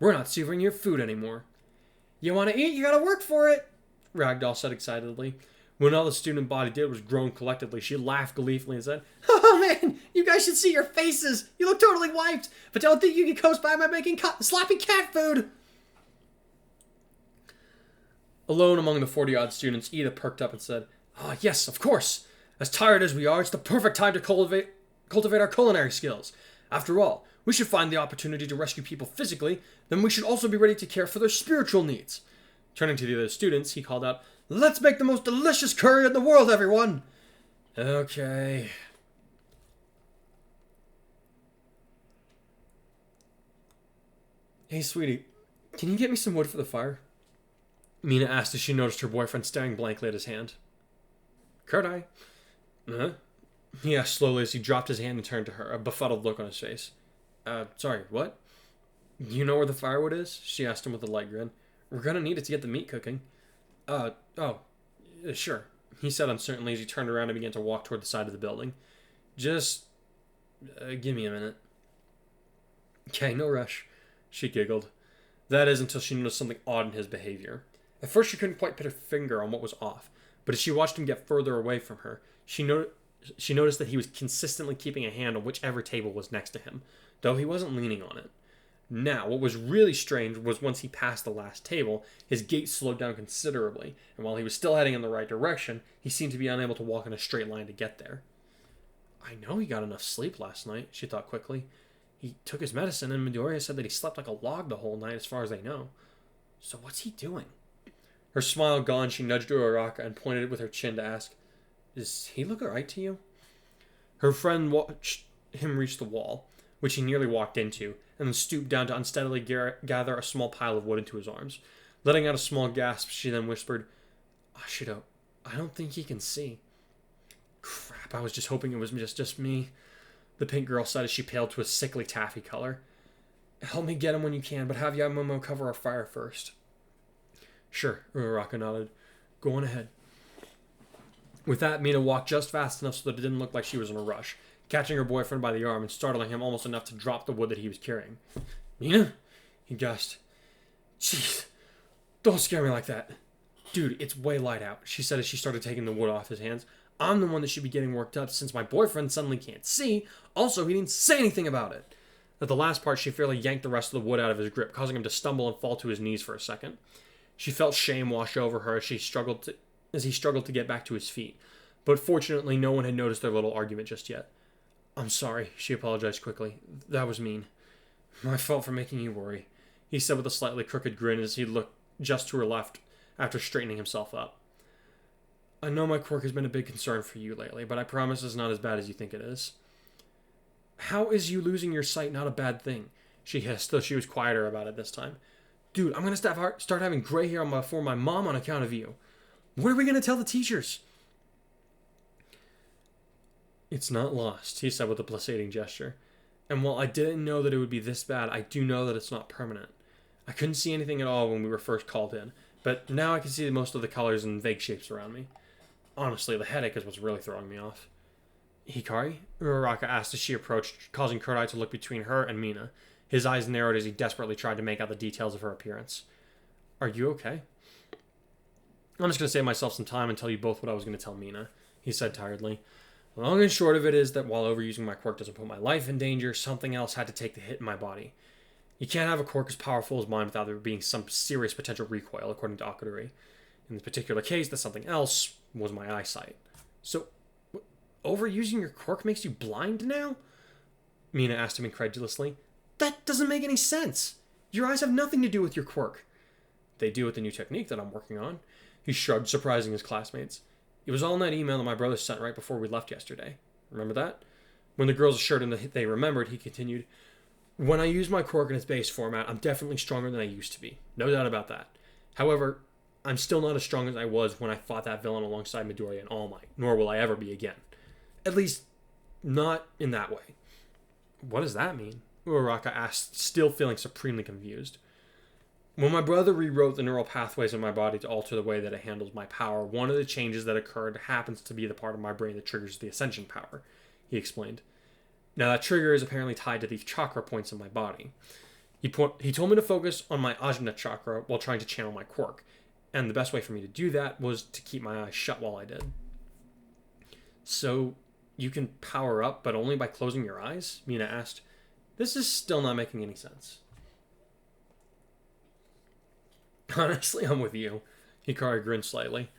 We're not serving your food anymore. You want to eat, you gotta work for it, Ragdoll said excitedly. When all the student body did was groan collectively, she laughed gleefully and said, "Oh man, you guys should see your faces. You look totally wiped, but don't think you can coast by making sloppy cat food." Alone among the 40-odd students, Ida perked up and said, "Ah, yes, of course. As tired as we are, it's the perfect time to cultivate our culinary skills. After all, we should find the opportunity to rescue people physically, then we should also be ready to care for their spiritual needs." Turning to the other students, he called out, "Let's make the most delicious curry in the world, everyone!" Okay. Hey, sweetie, can you get me some wood for the fire? Mina asked as she noticed her boyfriend staring blankly at his hand. Kurai? Huh? He asked slowly as he dropped his hand and turned to her, a befuddled look on his face. Sorry, what? You know where the firewood is? She asked him with a light grin. We're gonna need it to get the meat cooking. Sure, he said uncertainly as he turned around and began to walk toward the side of the building. Just, give me a minute. Okay, no rush, she giggled. That is, until she noticed something odd in his behavior. At first she couldn't quite put her finger on what was off, but as she watched him get further away from her, she She noticed that he was consistently keeping a hand on whichever table was next to him, though he wasn't leaning on it. Now, what was really strange was once he passed the last table, his gait slowed down considerably, and while he was still heading in the right direction, he seemed to be unable to walk in a straight line to get there. I know he got enough sleep last night, she thought quickly. He took his medicine, and Midoriya said that he slept like a log the whole night as far as they know. So what's he doing? Her smile gone, she nudged Uraraka and pointed it with her chin to ask, "Does he look alright to you?" Her friend watched him reach the wall, which he nearly walked into, and then stooped down to unsteadily gather a small pile of wood into his arms. Letting out a small gasp, she then whispered, "Ashido, I don't think he can see." Crap, I was just hoping it was just me, the pink girl said as she paled to a sickly taffy color. "Help me get him when you can, but have Yamomo cover our fire first." "Sure," Uraraka nodded. "Go on ahead." With that, Mina walked just fast enough so that it didn't look like she was in a rush, catching her boyfriend by the arm and startling him almost enough to drop the wood that he was carrying. "Mina?" he gasped. "Jeez, don't scare me like that." "Dude, it's way light out," she said as she started taking the wood off his hands. "I'm the one that should be getting worked up since my boyfriend suddenly can't see. Also, he didn't say anything about it." At the last part, she fairly yanked the rest of the wood out of his grip, causing him to stumble and fall to his knees for a second. She felt shame wash over her as he struggled to get back to his feet. But fortunately, no one had noticed their little argument just yet. "I'm sorry," she apologized quickly. "That was mean. My fault for making you worry," he said with a slightly crooked grin as he looked just to her left after straightening himself up. "I know my quirk has been a big concern for you lately, but I promise it's not as bad as you think it is." "How is you losing your sight not a bad thing?" she hissed, though she was quieter about it this time. "Dude, I'm going to start having gray hair before my mom on account of you. What are we going to tell the teachers?" "It's not lost," he said with a placating gesture. "And while I didn't know that it would be this bad, I do know that it's not permanent. I couldn't see anything at all when we were first called in, but now I can see most of the colors and vague shapes around me. Honestly, the headache is what's really throwing me off." "Hikari?" Uraraka asked as she approached, causing Kurai to look between her and Mina. His eyes narrowed as he desperately tried to make out the details of her appearance. "Are you okay?" "I'm just going to save myself some time and tell you both what I was going to tell Mina," he said tiredly. "The long and short of it is that while overusing my quirk doesn't put my life in danger, something else had to take the hit in my body. You can't have a quirk as powerful as mine without there being some serious potential recoil, according to Akarui. In this particular case, that something else was my eyesight." "So, overusing your quirk makes you blind now?" Mina asked him incredulously. "That doesn't make any sense. Your eyes have nothing to do with your quirk." "They do with the new technique that I'm working on." He shrugged, surprising his classmates. "It was all in that email that my brother sent right before we left yesterday. Remember that?" When the girls assured him that they remembered, he continued, "When I use my quirk in its base format, I'm definitely stronger than I used to be. No doubt about that. However, I'm still not as strong as I was when I fought that villain alongside Midoriya and All Might, nor will I ever be again. At least, not in that way." "What does that mean?" Uraraka asked, still feeling supremely confused. "When my brother rewrote the neural pathways in my body to alter the way that it handles my power, one of the changes that occurred happens to be the part of my brain that triggers the ascension power," he explained. "Now that trigger is apparently tied to the chakra points in my body. He told me to focus on my Ajna chakra while trying to channel my quirk, and the best way for me to do that was to keep my eyes shut while I did." "So, you can power up, but only by closing your eyes?" Mina asked. "This is still not making any sense." "Honestly, I'm with you." Hikari grinned slightly.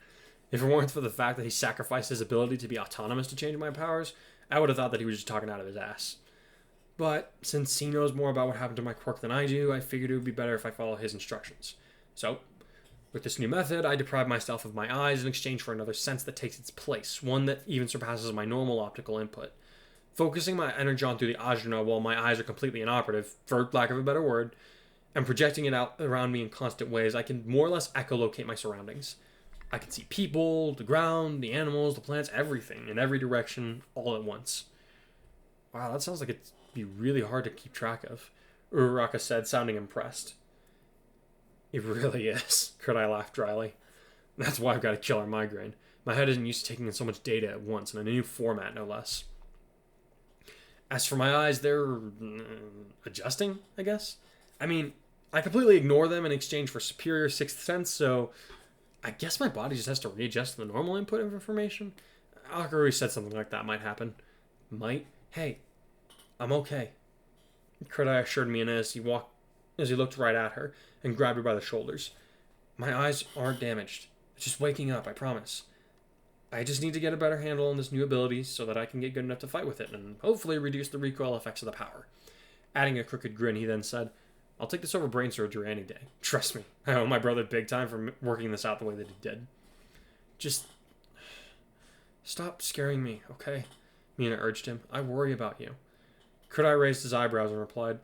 "If it weren't for the fact that he sacrificed his ability to be autonomous to change my powers, I would have thought that he was just talking out of his ass. But since he knows more about what happened to my quirk than I do, I figured it would be better if I follow his instructions. So, with this new method, I deprive myself of my eyes in exchange for another sense that takes its place, one that even surpasses my normal optical input. Focusing my energon through the ajna while my eyes are completely inoperative, for lack of a better word, and projecting it out around me in constant ways, I can more or less echolocate my surroundings. I can see people, the ground, the animals, the plants, everything, in every direction, all at once." "Wow, that sounds like it'd be really hard to keep track of," Uraraka said, sounding impressed. "It really is," Kurai laughed dryly. "That's why I've got a killer migraine. My head isn't used to taking in so much data at once, in a new format, no less. As for my eyes, they're adjusting, I guess. I mean, I completely ignore them in exchange for superior sixth sense, so I guess my body just has to readjust to the normal input of information. Akarui said something like that might happen. Might? Hey, I'm okay. Kurai assured me, and as he looked right at her and grabbed her by the shoulders. My eyes aren't damaged. It's just waking up, I promise. I just need to get a better handle on this new ability so that I can get good enough to fight with it and hopefully reduce the recoil effects of the power. Adding a crooked grin, he then said, I'll take this over brain surgery any day. Trust me, I owe my brother big time for working this out the way that he did. Just stop scaring me, okay? Mina urged him. I worry about you. Kurai raised his eyebrows and replied,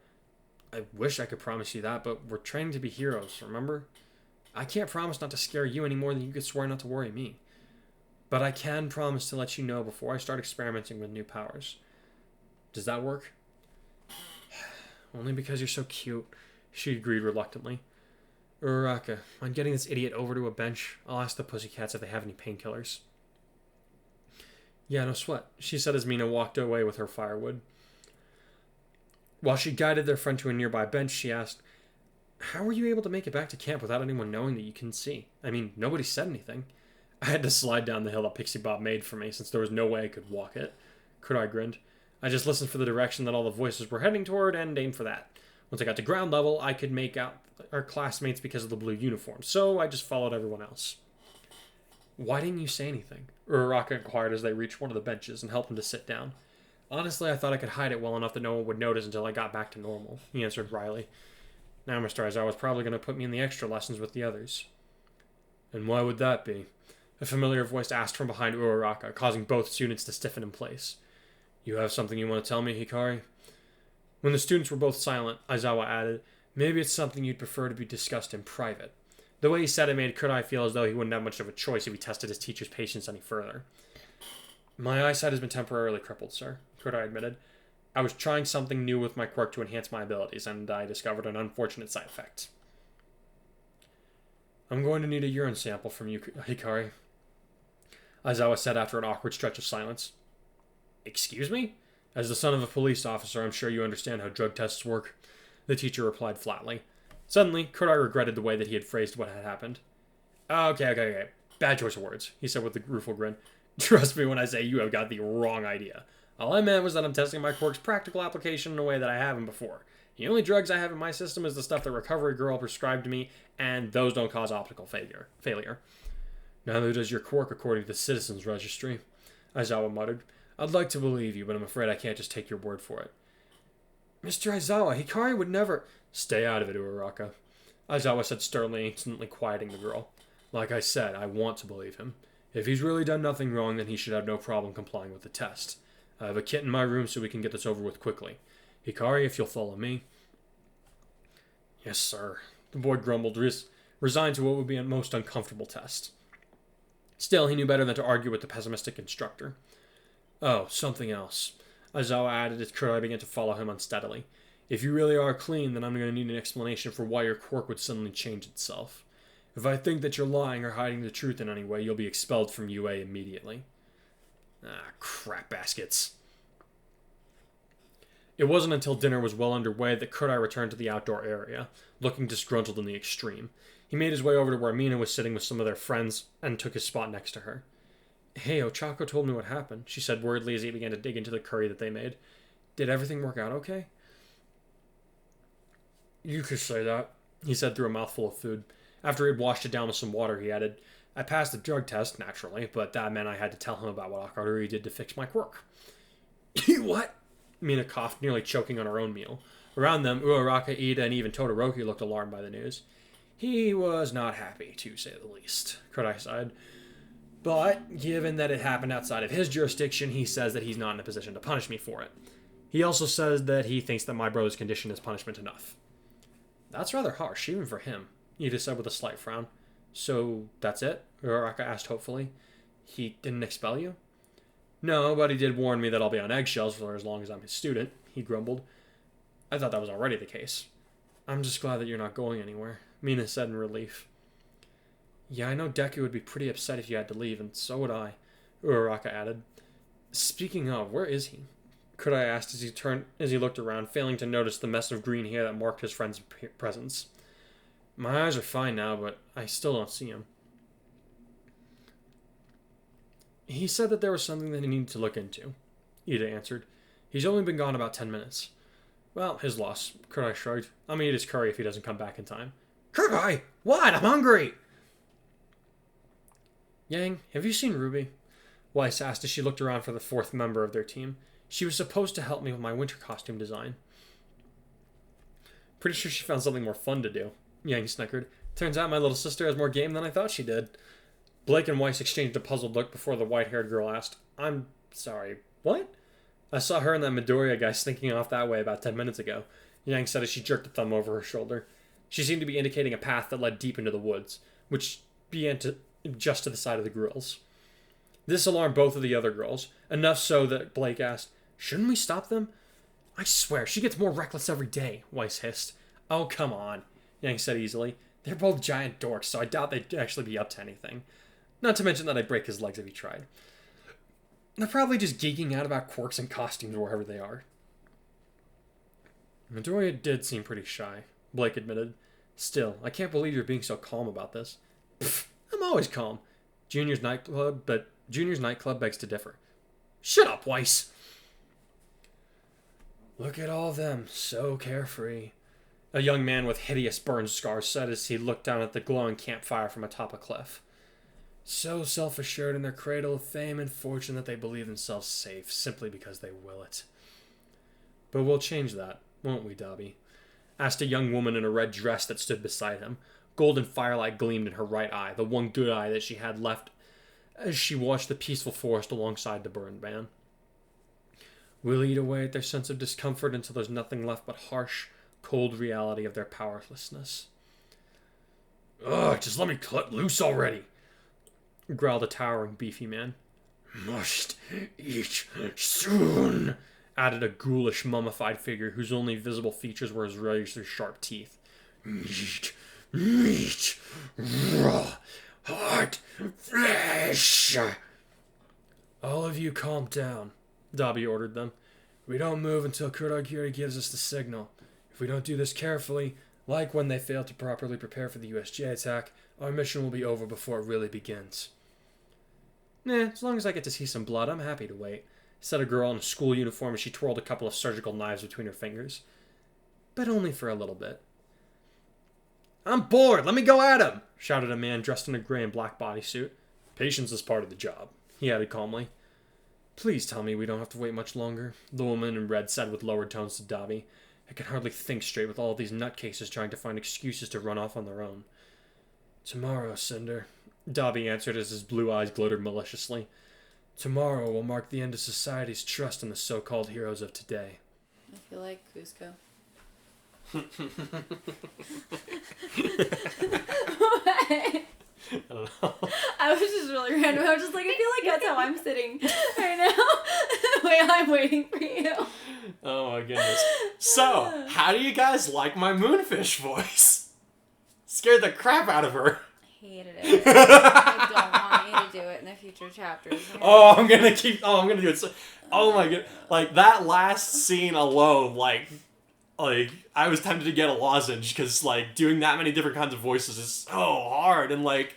I wish I could promise you that, but we're training to be heroes, remember? I can't promise not to scare you any more than you could swear not to worry me. But I can promise to let you know before I start experimenting with new powers. Does that work? Only because you're so cute, she agreed reluctantly. Uraraka, mind getting this idiot over to a bench? I'll ask the pussycats if they have any painkillers. Yeah, no sweat, she said as Mina walked away with her firewood. While she guided their friend to a nearby bench, she asked, How were you able to make it back to camp without anyone knowing that you couldn't see? I mean, nobody said anything. I had to slide down the hill that Pixie Bob made for me since there was no way I could walk it. Kurai grinned. I just listened for the direction that all the voices were heading toward and aimed for that. Once I got to ground level, I could make out our classmates because of the blue uniform, so I just followed everyone else. Why didn't you say anything? Uraraka inquired as they reached one of the benches and helped him to sit down. Honestly, I thought I could hide it well enough that no one would notice until I got back to normal, he answered wryly. Now Mr. Aizawa was probably going to put me in the extra lessons with the others. And why would that be? A familiar voice asked from behind Uraraka, causing both students to stiffen in place. You have something you want to tell me, Hikari? When the students were both silent, Aizawa added, Maybe it's something you'd prefer to be discussed in private. The way he said it made Kurai feel as though he wouldn't have much of a choice if he tested his teacher's patience any further. My eyesight has been temporarily crippled, sir, Kurai admitted. I was trying something new with my quirk to enhance my abilities, and I discovered an unfortunate side effect. I'm going to need a urine sample from you, Hikari, Aizawa said after an awkward stretch of silence. Excuse me? As the son of a police officer, I'm sure you understand how drug tests work, the teacher replied flatly. Suddenly, Kurai regretted the way that he had phrased what had happened. Okay. Bad choice of words, he said with a rueful grin. Trust me when I say you have got the wrong idea. All I meant was that I'm testing my quirk's practical application in a way that I haven't before. The only drugs I have in my system is the stuff that Recovery Girl prescribed to me, and those don't cause optical failure. Neither does your quirk according to the Citizens Registry, Aizawa muttered. I'd like to believe you, but I'm afraid I can't just take your word for it. Mr. Aizawa, Hikari would never... Stay out of it, Uraraka, Aizawa said sternly, instantly quieting the girl. Like I said, I want to believe him. If he's really done nothing wrong, then he should have no problem complying with the test. I have a kit in my room so we can get this over with quickly. Hikari, if you'll follow me. Yes, sir, the boy grumbled, resigned to what would be a most uncomfortable test. Still, he knew better than to argue with the pessimistic instructor. Oh, something else, Aizawa added as Kurai began to follow him unsteadily. If you really are clean, then I'm going to need an explanation for why your quirk would suddenly change itself. If I think that you're lying or hiding the truth in any way, you'll be expelled from UA immediately. Crap baskets. It wasn't until dinner was well underway that Kurai returned to the outdoor area, looking disgruntled in the extreme. He made his way over to where Mina was sitting with some of their friends and took his spot next to her. Hey, Ochako told me what happened, she said worriedly as he began to dig into the curry that they made. Did everything work out okay? You could say that, he said through a mouthful of food. After he had washed it down with some water, he added, I passed the drug test, naturally, but that meant I had to tell him about what Akarui did to fix my quirk. What? Mina coughed, nearly choking on her own meal. Around them, Uraraka, Ida, and even Todoroki looked alarmed by the news. He was not happy, to say the least, Kurai sighed. But, given that it happened outside of his jurisdiction, he says that he's not in a position to punish me for it. He also says that he thinks that my brother's condition is punishment enough. That's rather harsh, even for him, Ida said with a slight frown. So, that's it? Uraraka asked hopefully. He didn't expel you? No, but he did warn me that I'll be on eggshells for as long as I'm his student, he grumbled. I thought that was already the case. I'm just glad that you're not going anywhere, Mina said in relief. Yeah, I know Deku would be pretty upset if you had to leave, and so would I, Uraraka added. Speaking of, where is he? Kurai asked as he looked around, failing to notice the mess of green hair that marked his friend's presence. My eyes are fine now, but I still don't see him. He said that there was something that he needed to look into, Ida answered. He's only been gone about 10 minutes. Well, his loss, Kurai shrugged. I'm gonna eat his curry if he doesn't come back in time. Kurai! What? I'm hungry! Yang, have you seen Ruby? Weiss asked as she looked around for the fourth member of their team. She was supposed to help me with my winter costume design. Pretty sure she found something more fun to do, Yang snickered. Turns out my little sister has more game than I thought she did. Blake and Weiss exchanged a puzzled look before the white-haired girl asked, I'm sorry, what? I saw her and that Midoriya guy sneaking off that way about 10 minutes ago, Yang said as she jerked a thumb over her shoulder. She seemed to be indicating a path that led deep into the woods, which began just to the side of the grills. This alarmed both of the other girls, enough so that Blake asked, shouldn't we stop them? I swear, she gets more reckless every day, Weiss hissed. Oh, come on, Yang said easily. They're both giant dorks, so I doubt they'd actually be up to anything. Not to mention that I'd break his legs if he tried. They're probably just geeking out about quirks and costumes wherever they are. Midoriya did seem pretty shy, Blake admitted. Still, I can't believe you're being so calm about this. Pfft, I'm always calm. Junior's nightclub begs to differ. Shut up, Weiss! Look at all them, so carefree. A young man with hideous burn scars said as he looked down at the glowing campfire from atop a cliff. So self-assured in their cradle of fame and fortune that they believe themselves safe simply because they will it. But we'll change that, won't we, Dobby? Asked a young woman in a red dress that stood beside him. Golden firelight gleamed in her right eye, the one good eye that she had left as she watched the peaceful forest alongside the burn ban. We'll eat away at their sense of discomfort until there's nothing left but harsh, cold reality of their powerlessness. Ugh, just let me cut loose already, growled a towering, beefy man. Must eat soon, added a ghoulish, mummified figure whose only visible features were his razor-sharp teeth. Meat, raw, hot flesh. All of you calm down, Dobby ordered them. We don't move until Kuragiri gives us the signal. If we don't do this carefully, like when they failed to properly prepare for the USJ attack, our mission will be over before it really begins. As long as I get to see some blood, I'm happy to wait, said a girl in a school uniform as she twirled a couple of surgical knives between her fingers. But only for a little bit. I'm bored, let me go at him, shouted a man dressed in a gray and black bodysuit. Patience is part of the job, he added calmly. Please tell me we don't have to wait much longer, the woman in red said with lowered tones to Dobby. I can hardly think straight with all of these nutcases trying to find excuses to run off on their own. Tomorrow, Cinder, Dobby answered as his blue eyes glittered maliciously. Tomorrow will mark the end of society's trust in the so-called heroes of today. I feel like Cusco. What? I don't know. I was just really random. I was just like, I feel like that's how I'm sitting right now. Wait, I'm waiting for you. Oh my goodness. So, how do you guys like my moonfish voice? Scared the crap out of her. I hated it. I don't want you to do it in the future chapters. I'm gonna do it. Oh my god. Like, that last scene alone, like, I was tempted to get a lozenge, because, like, doing that many different kinds of voices is so hard, and, like,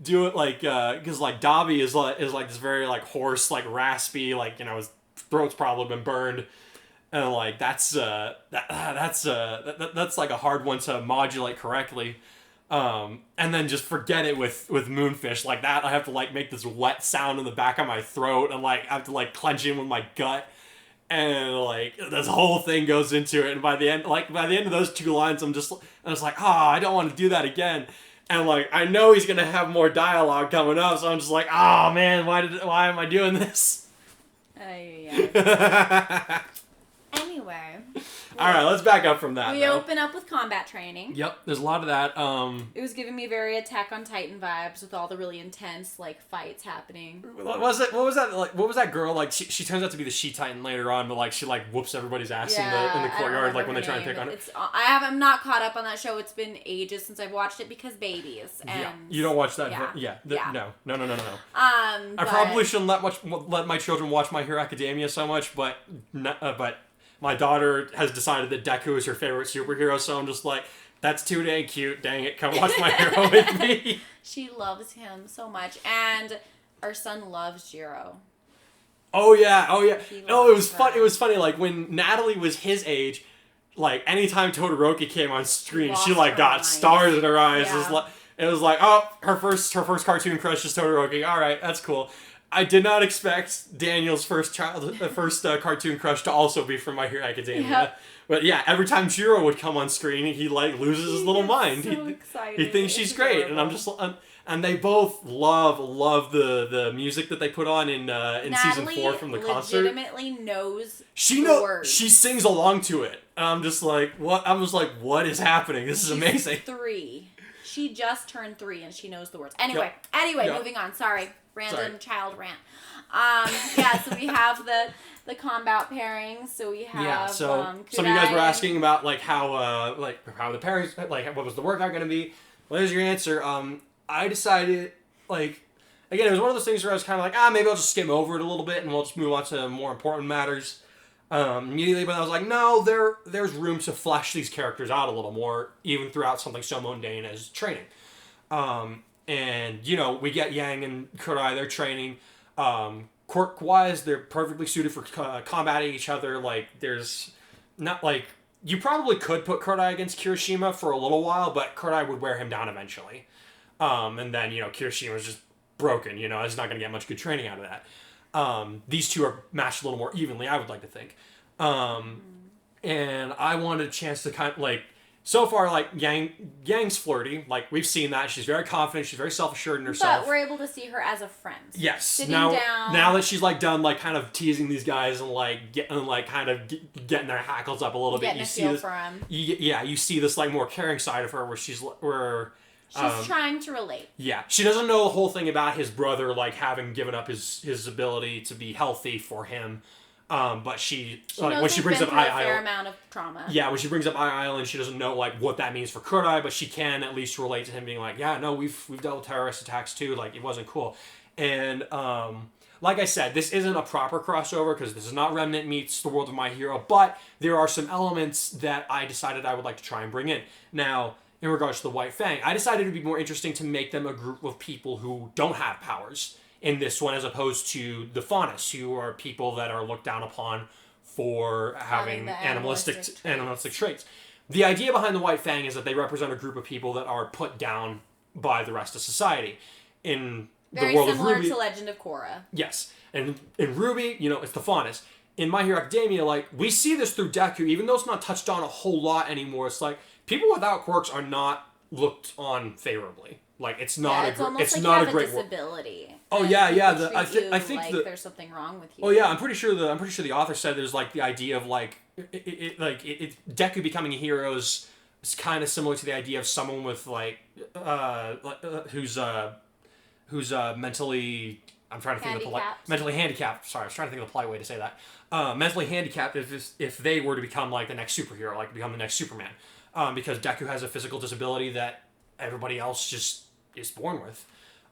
do it, like, because, like, Dobby is this very, like, hoarse, like, raspy, like, you know, his throat's probably been burned, and, like, that's like a hard one to modulate correctly, and then just forget it with Moonfish, like that, I have to, like, make this wet sound in the back of my throat, and, like, I have to, like, clench in with my gut. And, like, this whole thing goes into it, and by the end of those two lines, I'm just like, I don't want to do that again. And, like, I know he's gonna have more dialogue coming up, so I'm just like, oh man, why am I doing this? Yeah. Anyway. Alright, let's back up from that. We open up with combat training. Yep, there's a lot of that. It was giving me very Attack on Titan vibes with all the really intense, like, fights happening. What was that girl, like, she turns out to be the She-Titan later on, but, like, she, like, whoops everybody's ass in the courtyard, like, when they try and pick on her. I'm not caught up on that show. It's been ages since I've watched it because babies. And yeah, you don't watch that. No. I probably shouldn't let my children watch My Hero Academia so much, but my daughter has decided that Deku is her favorite superhero, so I'm just like, that's too dang cute. Dang it, come watch My Hero with me. She loves him so much, and Our son loves Jiro. Oh yeah. He No, it was loves fun. her. It was funny. Like when Natalie was his age, like anytime Todoroki came on screen, she Lost like her got mind. stars in her eyes. Yeah. It was like, oh, her first cartoon crush is Todoroki. All right, that's cool. I did not expect Daniel's first cartoon crush to also be from My Hero Academia. Yep. But yeah, every time Jiro would come on screen, he like loses his little mind. So he excited. thinks she's It's great, and I'm adorable. just and they both love the music that they put on in season 4 from the concert. Legitimately knows She the words. she sings along to it. And I'm just like, what? I was like, what is happening? This is She's amazing. 3. She just turned 3 and she knows the words. Anyway, Yep. moving on. Sorry, random Sorry. child rant. So we have the combat pairings. So we have Yeah, so Kurai some of you guys were and- asking about like how the parents like what was the workout going to be. Well, there's your answer. I decided like again it was one of those things where I was kind of like maybe I'll just skim over it a little bit and we'll just move on to more important matters. Immediately, but I was like, no, there's room to flesh these characters out a little more, even throughout something so mundane as training. And we get Yang and Kurai, they're training. Quirk-wise, they're perfectly suited for combating each other. Like, there's not like you probably could put Kurai against Kirishima for a little while, but Kurai would wear him down eventually. And then Kirishima's just broken. It's not going to get much good training out of that. These two are matched a little more evenly, I would like to think. And I wanted a chance to kind of like so far like Yang's flirty, like we've seen that. She's very confident, she's very self-assured in herself. But we're able to see her as a friend. Yes. Sitting now down. that she's like done like kind of teasing these guys and like getting their hackles up a little bit, Getting you a see feel this for him. you see this like more caring side of her where She's um, trying to relate. yeah, she doesn't know the whole thing about his brother like having given up his ability to be healthy for him. But she like when she brings up a fair Island, amount of trauma. yeah, when she brings up Island, she doesn't know like what that means for Kurai, but she can at least relate to him being like, yeah, no, we've dealt with terrorist attacks too. Like it wasn't cool, and like I said, this isn't a proper crossover because this is not Remnant meets The World of My Hero, but there are some elements that I decided I would like to try and bring in. Now, in regards to the White Fang, I decided it would be more interesting to make them a group of people who don't have powers in this one as opposed to the Faunus, who are people that are looked down upon for having the animalistic traits. The idea behind the White Fang is that they represent a group of people that are put down by the rest of society. In Very the world similar of Ruby, to Legend of Korra. yes, and in Ruby, it's the Faunus. In My Hero Academia, like we see this through Deku, even though it's not touched on a whole lot anymore. It's like people without quirks are not looked on favorably. Like it's not it's a almost it's like not you a have great a work. disability. Oh And yeah, yeah. people I treat think you like the there's something wrong with you. oh yeah, I'm pretty sure the author said there's like the idea of like Deku becoming a hero is kind of similar to the idea of someone with who's mentally I'm trying to think of the polite Handicapped. mentally handicapped. Sorry, I was trying to think of the polite way to say that. Mentally handicapped if they were to become like the next superhero, like become the next Superman, because Deku has a physical disability that everybody else just is born with,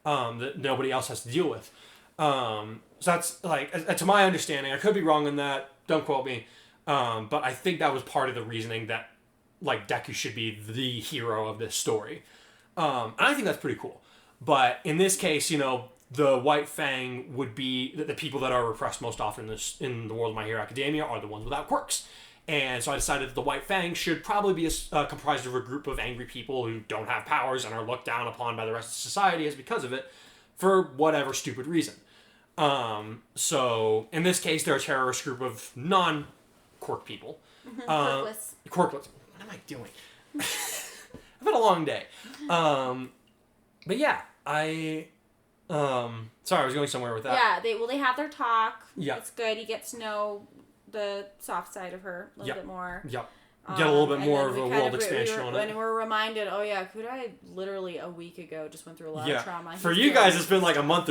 that nobody else has to deal with. So that's like, to my understanding, I could be wrong on that. Don't quote me. But I think that was part of the reasoning that like Deku should be the hero of this story. And I think that's pretty cool. But in this case, the White Fang would be the people that are repressed most often in the world of My Hero Academia are the ones without quirks. And so I decided that the White Fang should probably be comprised of a group of angry people who don't have powers and are looked down upon by the rest of society as because of it for whatever stupid reason. So in this case, they're a terrorist group of non-quirk people. Quirkless. Quirkless. What am I doing? I've had a long day. But yeah, sorry, I was going somewhere with that. Yeah, they have their talk. Yeah. It's good. You get to know the soft side of her a little bit more. Yep. Get a little bit And more then of we a kind world expansion on it. And we're reminded, oh yeah, Kurai literally a week ago just went through a lot of trauma. For He's you guys, doing- it's been like a month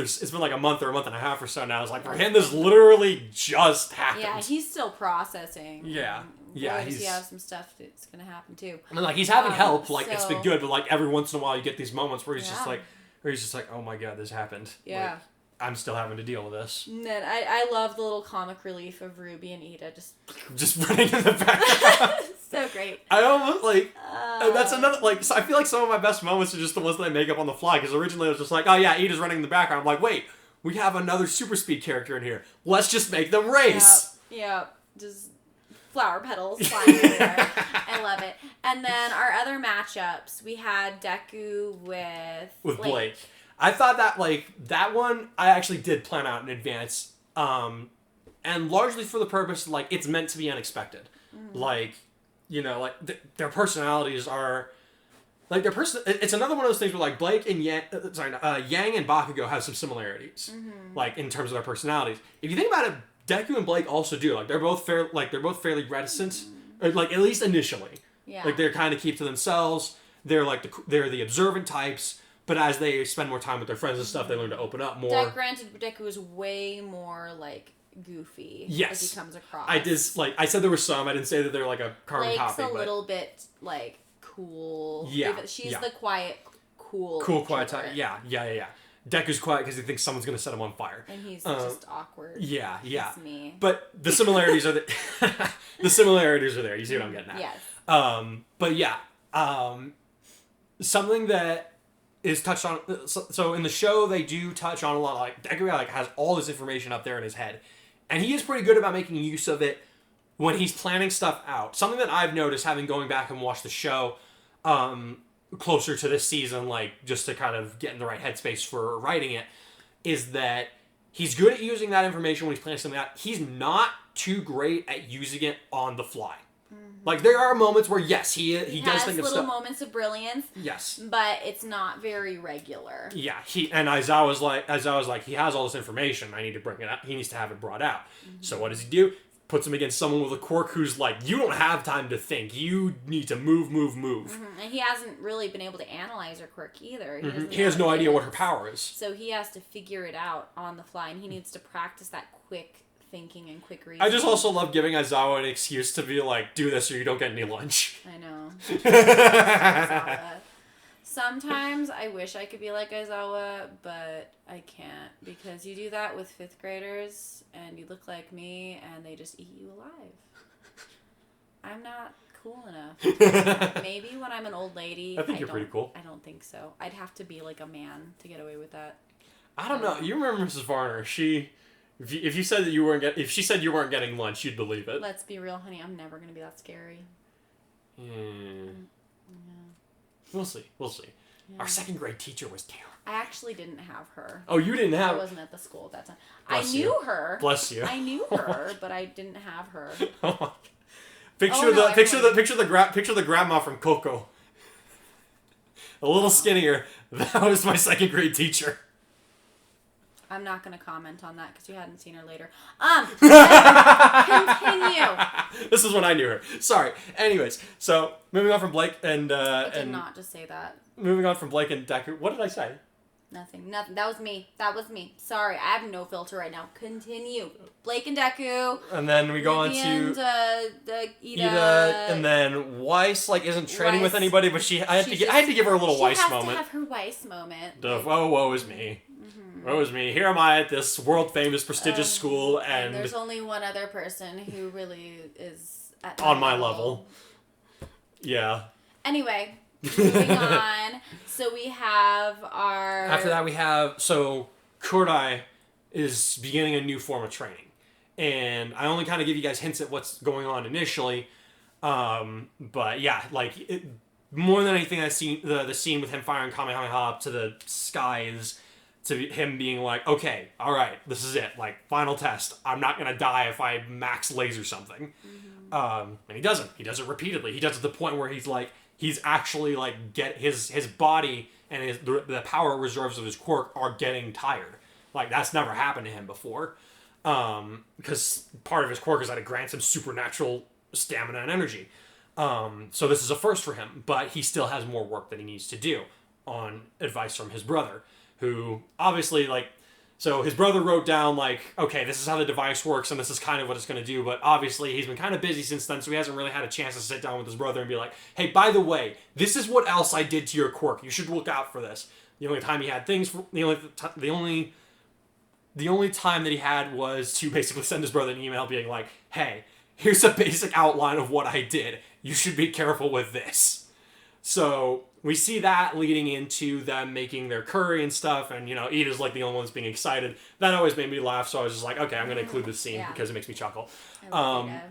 or a month and a half or so now. It's like for him, this literally just happened. Yeah, he's still processing. Yeah. Yeah, Where does he he's- have some stuff that's gonna happen too? I mean, like he's having help. Like it's been so- good, but like every once in a while, you get these moments where he's just Yeah. like, oh my god, this happened. Yeah. Like, I'm still having to deal with this. And then I love the little comic relief of Ruby and Ida Just running in the background. so great. I almost like. And that's another so I feel like some of my best moments are just the ones that I make up on the fly. Because originally I was just like, oh yeah, Ida's running in the background. I'm like, wait, we have another super speed character in here. Let's just make them race. Yep. Just flower petals flying everywhere. I love it. And then our other matchups, we had Deku with Blake. I thought that, like, that one, I actually did plan out in advance. And largely for the purpose, like, it's meant to be unexpected. Like, you know, like, their personalities are... Like, it's another one of those things where, like, Blake and Yang and Bakugo have some similarities. Like, in terms of their personalities. If you think about it, Deku and Blake also do. Like, they're both fairly reticent. Or, like, at least initially. Yeah. Like, they're kind of keep to themselves. They're, like, they're the observant types. But as they spend more time with their friends and stuff, they learn to open up more. Granted, Deku is way more, like, goofy. Yes. As he comes across. I said there were some. I didn't say that they're, like, a carbon copy. Blake's a little bit, like, cool. Yeah. She's the quiet, cool quiet type. Yeah. Deku's quiet because he thinks someone's going to set him on fire. And he's just awkward. Yeah. That's me. But the similarities are the similarities are there. You see what I'm getting at? Yes. But yeah. Something that is touched on. So in the show, they do touch on a lot. Like Deku, like, has all this information up there in his head, and he is pretty good about making use of it when he's planning stuff out. Something that I've noticed, having going back and watched the show closer to this season, like just to kind of get in the right headspace for writing it, is that he's good at using that information when he's planning something out. He's not too great at using it on the fly. Like, there are moments where, yes, he does think of stuff. He has little moments of brilliance. Yes. But it's not very regular. Yeah, and Aizawa's like, he has all this information. I need to bring it up. He needs to have it brought out. So what does he do? Puts him against someone with a quirk who's like, you don't have time to think. You need to move. And he hasn't really been able to analyze her quirk either. He has no idea what her power is. So he has to figure it out on the fly, and he needs to practice that quick thinking and quick reasoning. I just also love giving Aizawa an excuse to be like, do this or you don't get any lunch. I know. Sometimes I wish I could be like Aizawa, but I can't, because you do that with 5th graders and you look like me and they just eat you alive. I'm not cool enough. Maybe when I'm an old lady. I think you're pretty cool. I don't think so. I'd have to be like a man to get away with that. I don't know. You remember Mrs. Varner? If you said that you weren't if she said you weren't getting lunch, you'd believe it. Let's be real, honey. I'm never gonna be that scary. Yeah. We'll see. Yeah. Our 2nd grade teacher was terrible. I actually didn't have her. Oh, you didn't have? I wasn't at the school at that time. I knew her. Bless you. I knew her, but I didn't have her. Oh my. Picture the grandma from Coco. A little skinnier. That was my 2nd grade teacher. I'm not going to comment on that because you hadn't seen her later. Continue. This is when I knew her. Sorry. Anyways, so moving on from Blake and I did not just say that. Moving on from Blake and Deku. What did I say? Nothing. That was me. Sorry, I have no filter right now. Continue. Blake and Deku. And then we go on to the Ida, and then Weiss isn't training with anybody, but I had to give her a little Weiss moment. She has to have her Weiss moment. Woe is me. Woe is me. Here am I at this world-famous, prestigious school, and there's only one other person who really is at on my level. Yeah. Anyway, moving on. So we have our... After that, we have... So, Kurai is beginning a new form of training. And I only kind of give you guys hints at what's going on initially. But, yeah, more than anything, I've seen the scene with him firing Kamehameha up to the skies... To him being like, okay, all right, this is it. Final test. I'm not going to die if I max laser something. And he doesn't. He does it repeatedly. He does it to the point where he's actually, get his body and the power reserves of his quirk are getting tired. That's never happened to him before. Because part of his quirk is that it grants him supernatural stamina and energy. So this is a first for him, but he still has more work that he needs to do on advice from his brother. Who, obviously, so his brother wrote down, okay, this is how the device works, and this is kind of what it's going to do, but obviously he's been kind of busy since then, so he hasn't really had a chance to sit down with his brother and be like, hey, by the way, this is what else I did to your quirk. You should look out for this. The only time he had the only time that he had was to basically send his brother an email being like, hey, here's a basic outline of what I did. You should be careful with this. So we see that leading into them making their curry and stuff, and, you know, Ida's, like, the only one that's being excited. That always made me laugh, so I was just like, okay, I'm going to include this scene because it makes me chuckle. I love Ida.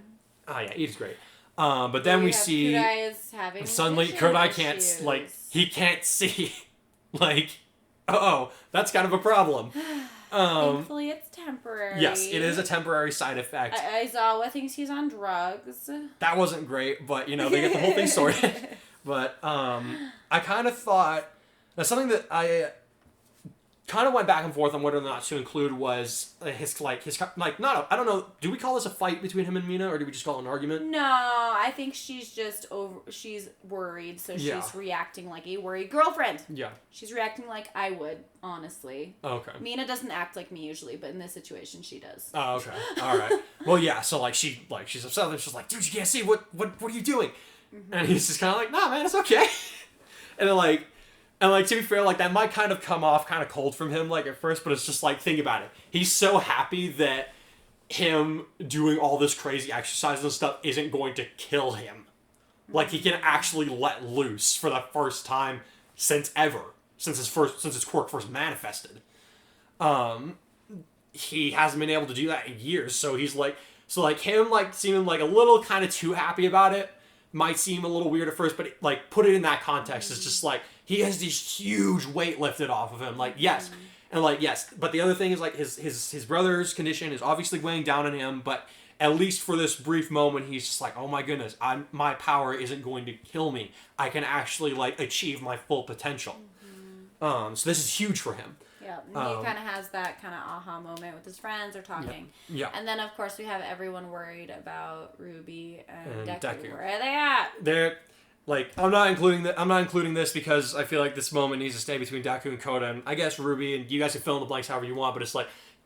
Oh, yeah, Ida's great. But then we see... Kurai is having suddenly, vision Kurai can't, issues. like, he can't see. Like, that's kind of a problem. Thankfully, it's temporary. Yes, it is a temporary side effect. Aizawa thinks he's on drugs. That wasn't great, but, you know, they get the whole thing sorted. But I kind of thought... Now, something that I kind of went back and forth on whether or not to include was I don't know, do we call this a fight between him and Mina, or do we just call it an argument? No, I think she's just she's worried, so she's reacting like a worried girlfriend. Yeah. She's reacting like I would, honestly. Okay. Mina doesn't act like me usually, but in this situation she does. Oh, okay. All right. Well, yeah, so she's upset and she's like, dude, you can't see, what are you doing? Mm-hmm. And he's just kind of like, nah, man, it's okay. And then to be fair, that might kind of come off kind of cold from him, at first, but it's just think about it. He's so happy that him doing all this crazy exercise and stuff isn't going to kill him. He can actually let loose for the first time since his quirk first manifested. He hasn't been able to do that in years, so he's him seeming a little kind of too happy about it might seem a little weird at first, but put it in that context, it's just he has this huge weight lifted off of him. Yes. And yes. But the other thing is his brother's condition is obviously weighing down on him, but at least for this brief moment, he's just oh my goodness, my power isn't going to kill me. I can actually achieve my full potential. Mm-hmm. So this is huge for him. Yeah, and he kind of has that kind of aha moment with his friends or talking. Yeah. And then, of course, we have everyone worried about Ruby and Deku. Where are they at? They're, I'm not including this because I feel like this moment needs to stay between Deku and Koda, and I guess Ruby, and you guys can fill in the blanks however you want, but it's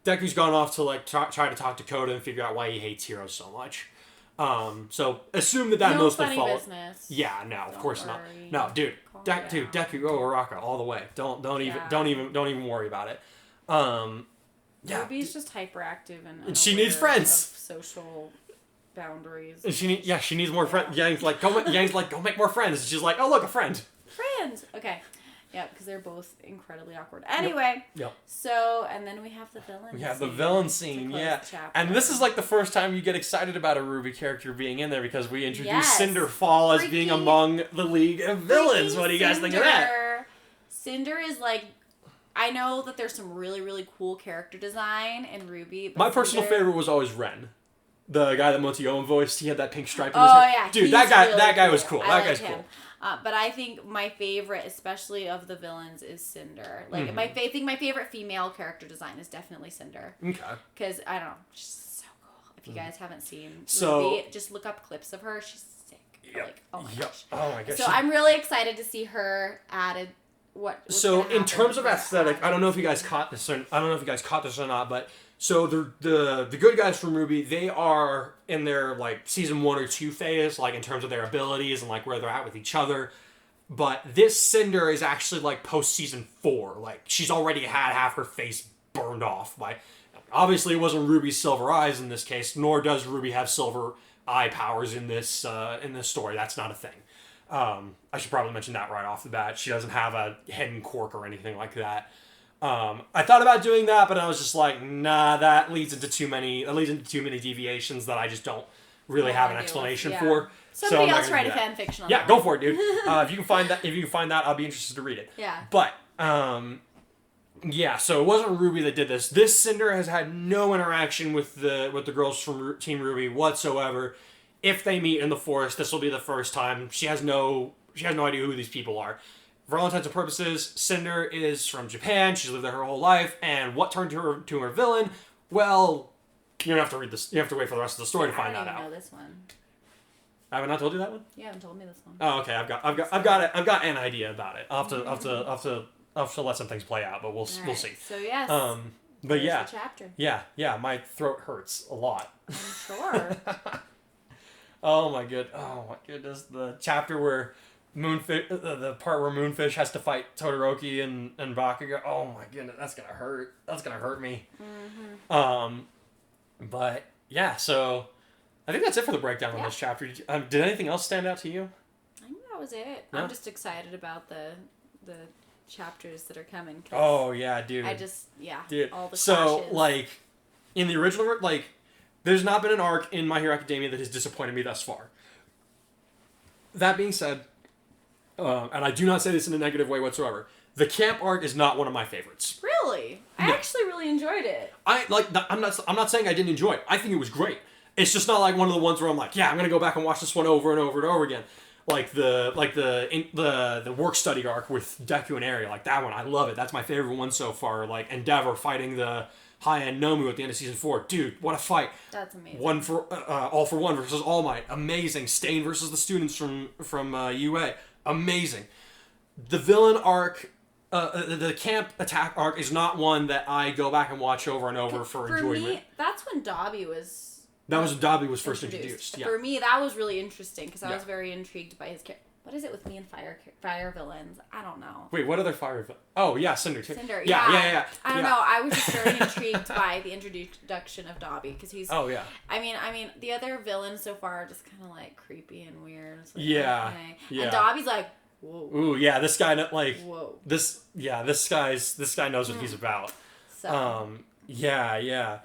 Deku's gone off to, try to talk to Koda and figure out why he hates heroes so much. So assume that mostly follows. Business. Yeah, no, of course not. No, dude, Deku, Uraraka, all the way. Don't even worry about it. Yeah. Ruby's just hyperactive and she needs friends. Of social boundaries. And she needs more friends. Yang's go make more friends. And she's like, oh look, a friend. Friends. Okay. Yeah, because they're both incredibly awkward. Anyway, so, and then we have the villain scene. We have the villain scene, yeah. And this is the first time you get excited about a Ruby character being in there because we introduce Cinderfall as being among the League of Villains. What do you guys think of that? Cinder is I know that there's some really, really cool character design in Ruby. But my personal favorite was always Ren. The guy that Montiomo voiced, he had that pink stripe in his hair. Yeah. Dude, that guy was cool. That guy's cool. But I think my favorite, especially of the villains, is Cinder. I think my favorite female character design is definitely Cinder. Okay. Because, I don't know, she's so cool. If you guys haven't seen Ruby, just look up clips of her. She's sick. Yep. Oh my gosh. Oh my gosh. So I'm really excited to see her added. So in terms of aesthetic, I don't know if you guys caught this or not, but so the good guys from Ruby, they are in their season 1 or 2 phase, in terms of their abilities and where they're at with each other. But this Cinder is actually post season 4. She's already had half her face burned off by. Obviously, it wasn't Ruby's silver eyes in this case, nor does Ruby have silver eye powers in this story. That's not a thing. I should probably mention that right off the bat. She doesn't have a hidden quirk or anything like that. I thought about doing that, but I was just nah, that leads into too many deviations that I just don't really have an explanation for. Somebody else write a fan fiction on that. Yeah, go for it, dude. If you can find that, I'll be interested to read it. Yeah. But, so it wasn't Ruby that did this. This Cinder has had no interaction with the girls from Team Ruby whatsoever. If they meet in the forest, this will be the first time. She has no idea who these people are. For all intents and purposes, Cinder is from Japan. She's lived there her whole life. And what turned her to her villain? Well, you don't have to read this. You have to wait for the rest of the story to find that out. I don't know this one. I have not told you that one? You haven't told me this one. Oh, okay. I've got an idea about it. I'll have to let some things play out, but we'll see. So yes. But yeah. The chapter. Yeah. My throat hurts a lot. I'm sure. Oh my goodness! The chapter where the part where Moonfish has to fight Todoroki and Bakugo. Oh my goodness, that's gonna hurt. That's gonna hurt me. Mm-hmm. But yeah, so I think that's it for the breakdown on this chapter. Did anything else stand out to you? I think that was it. Yeah. I'm just excited about the chapters that are coming. 'Cause Oh yeah, dude. Dude. All the so clashes. like in the original there's not been an arc in My Hero Academia that has disappointed me thus far. That being said, and I do not say this in a negative way whatsoever, the camp arc is not one of my favorites. Really? I No. actually really enjoyed it. I'm not saying I didn't enjoy it. I think it was great. It's just not like one of the ones where I'm like, yeah, I'm gonna go back and watch this one over and over and over again. Like the work study arc with Deku and Eri, like that one, I love it. That's my favorite one so far. Like Endeavor fighting the high-end Nomu at the end of season 4. Dude, what a fight! That's amazing. One for All for One versus All Might, amazing. Stain versus the students from UA, amazing. The villain arc, the camp attack arc is not one that I go back and watch over and over for enjoyment. For me, that's when Dobby was. That was when Dobby was first introduced. Yeah. For me, that was really interesting because I Yeah. was very intrigued by his character. What is it with me and fire villains? I don't know. Wait, what other fire? Oh yeah, Cinder too. Cinder, Yeah. I don't know. I was just very intrigued by the introduction of Dobby because he's. Oh yeah. I mean, the other villains so far are just kind of like creepy and weird. It's like, Yeah, okay. yeah. And Dobby's like, whoa. Ooh yeah, this guy Whoa. this guy knows what he's about. So. Yeah.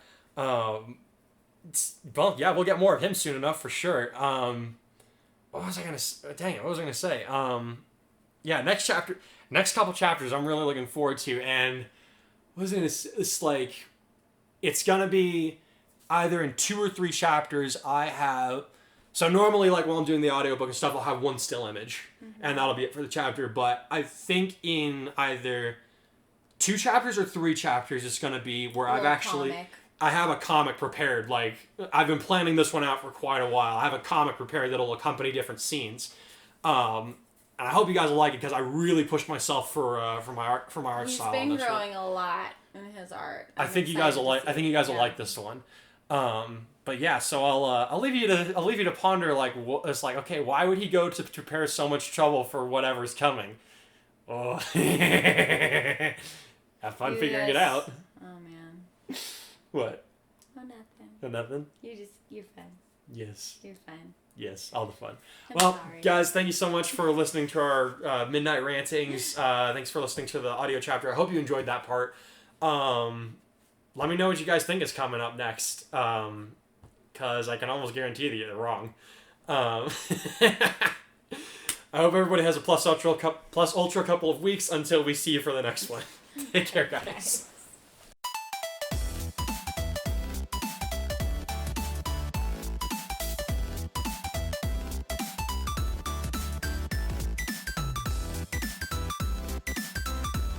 Well, yeah, we'll get more of him soon enough for sure. What was I gonna say? Yeah, next couple chapters, I'm really looking forward to, and what was it? It's like, it's gonna be either in 2 or 3 chapters. So normally, like while I'm doing the audiobook and stuff, I'll have one still image, and that'll be it for the chapter. But I think in either 2 chapters or 3 chapters, it's gonna be where I've actually. Comic. I have a comic prepared. Like, I've been planning this one out for quite a while. I have a comic prepared that'll accompany different scenes. And I hope you guys will like it because I really pushed myself for my art style. He's on been this growing a lot in his art. I think you guys will like. I think you guys will like this one. But yeah, so I'll leave you to ponder. Like, it's like, okay, why would he go to prepare so much trouble for whatever's coming? Oh, have fun figuring it out. Oh man. What? Oh nothing. No, nothing. You're fine. Yes. You're fine. Yes, all the fun. I'm Well, sorry. guys, thank you so much for listening to our midnight rantings. Thanks for listening to the audio chapter. I hope you enjoyed that part. Let me know what you guys think is coming up next, because I can almost guarantee that you're wrong. I hope everybody has a plus ultra couple of weeks until we see you for the next one. Take care, guys.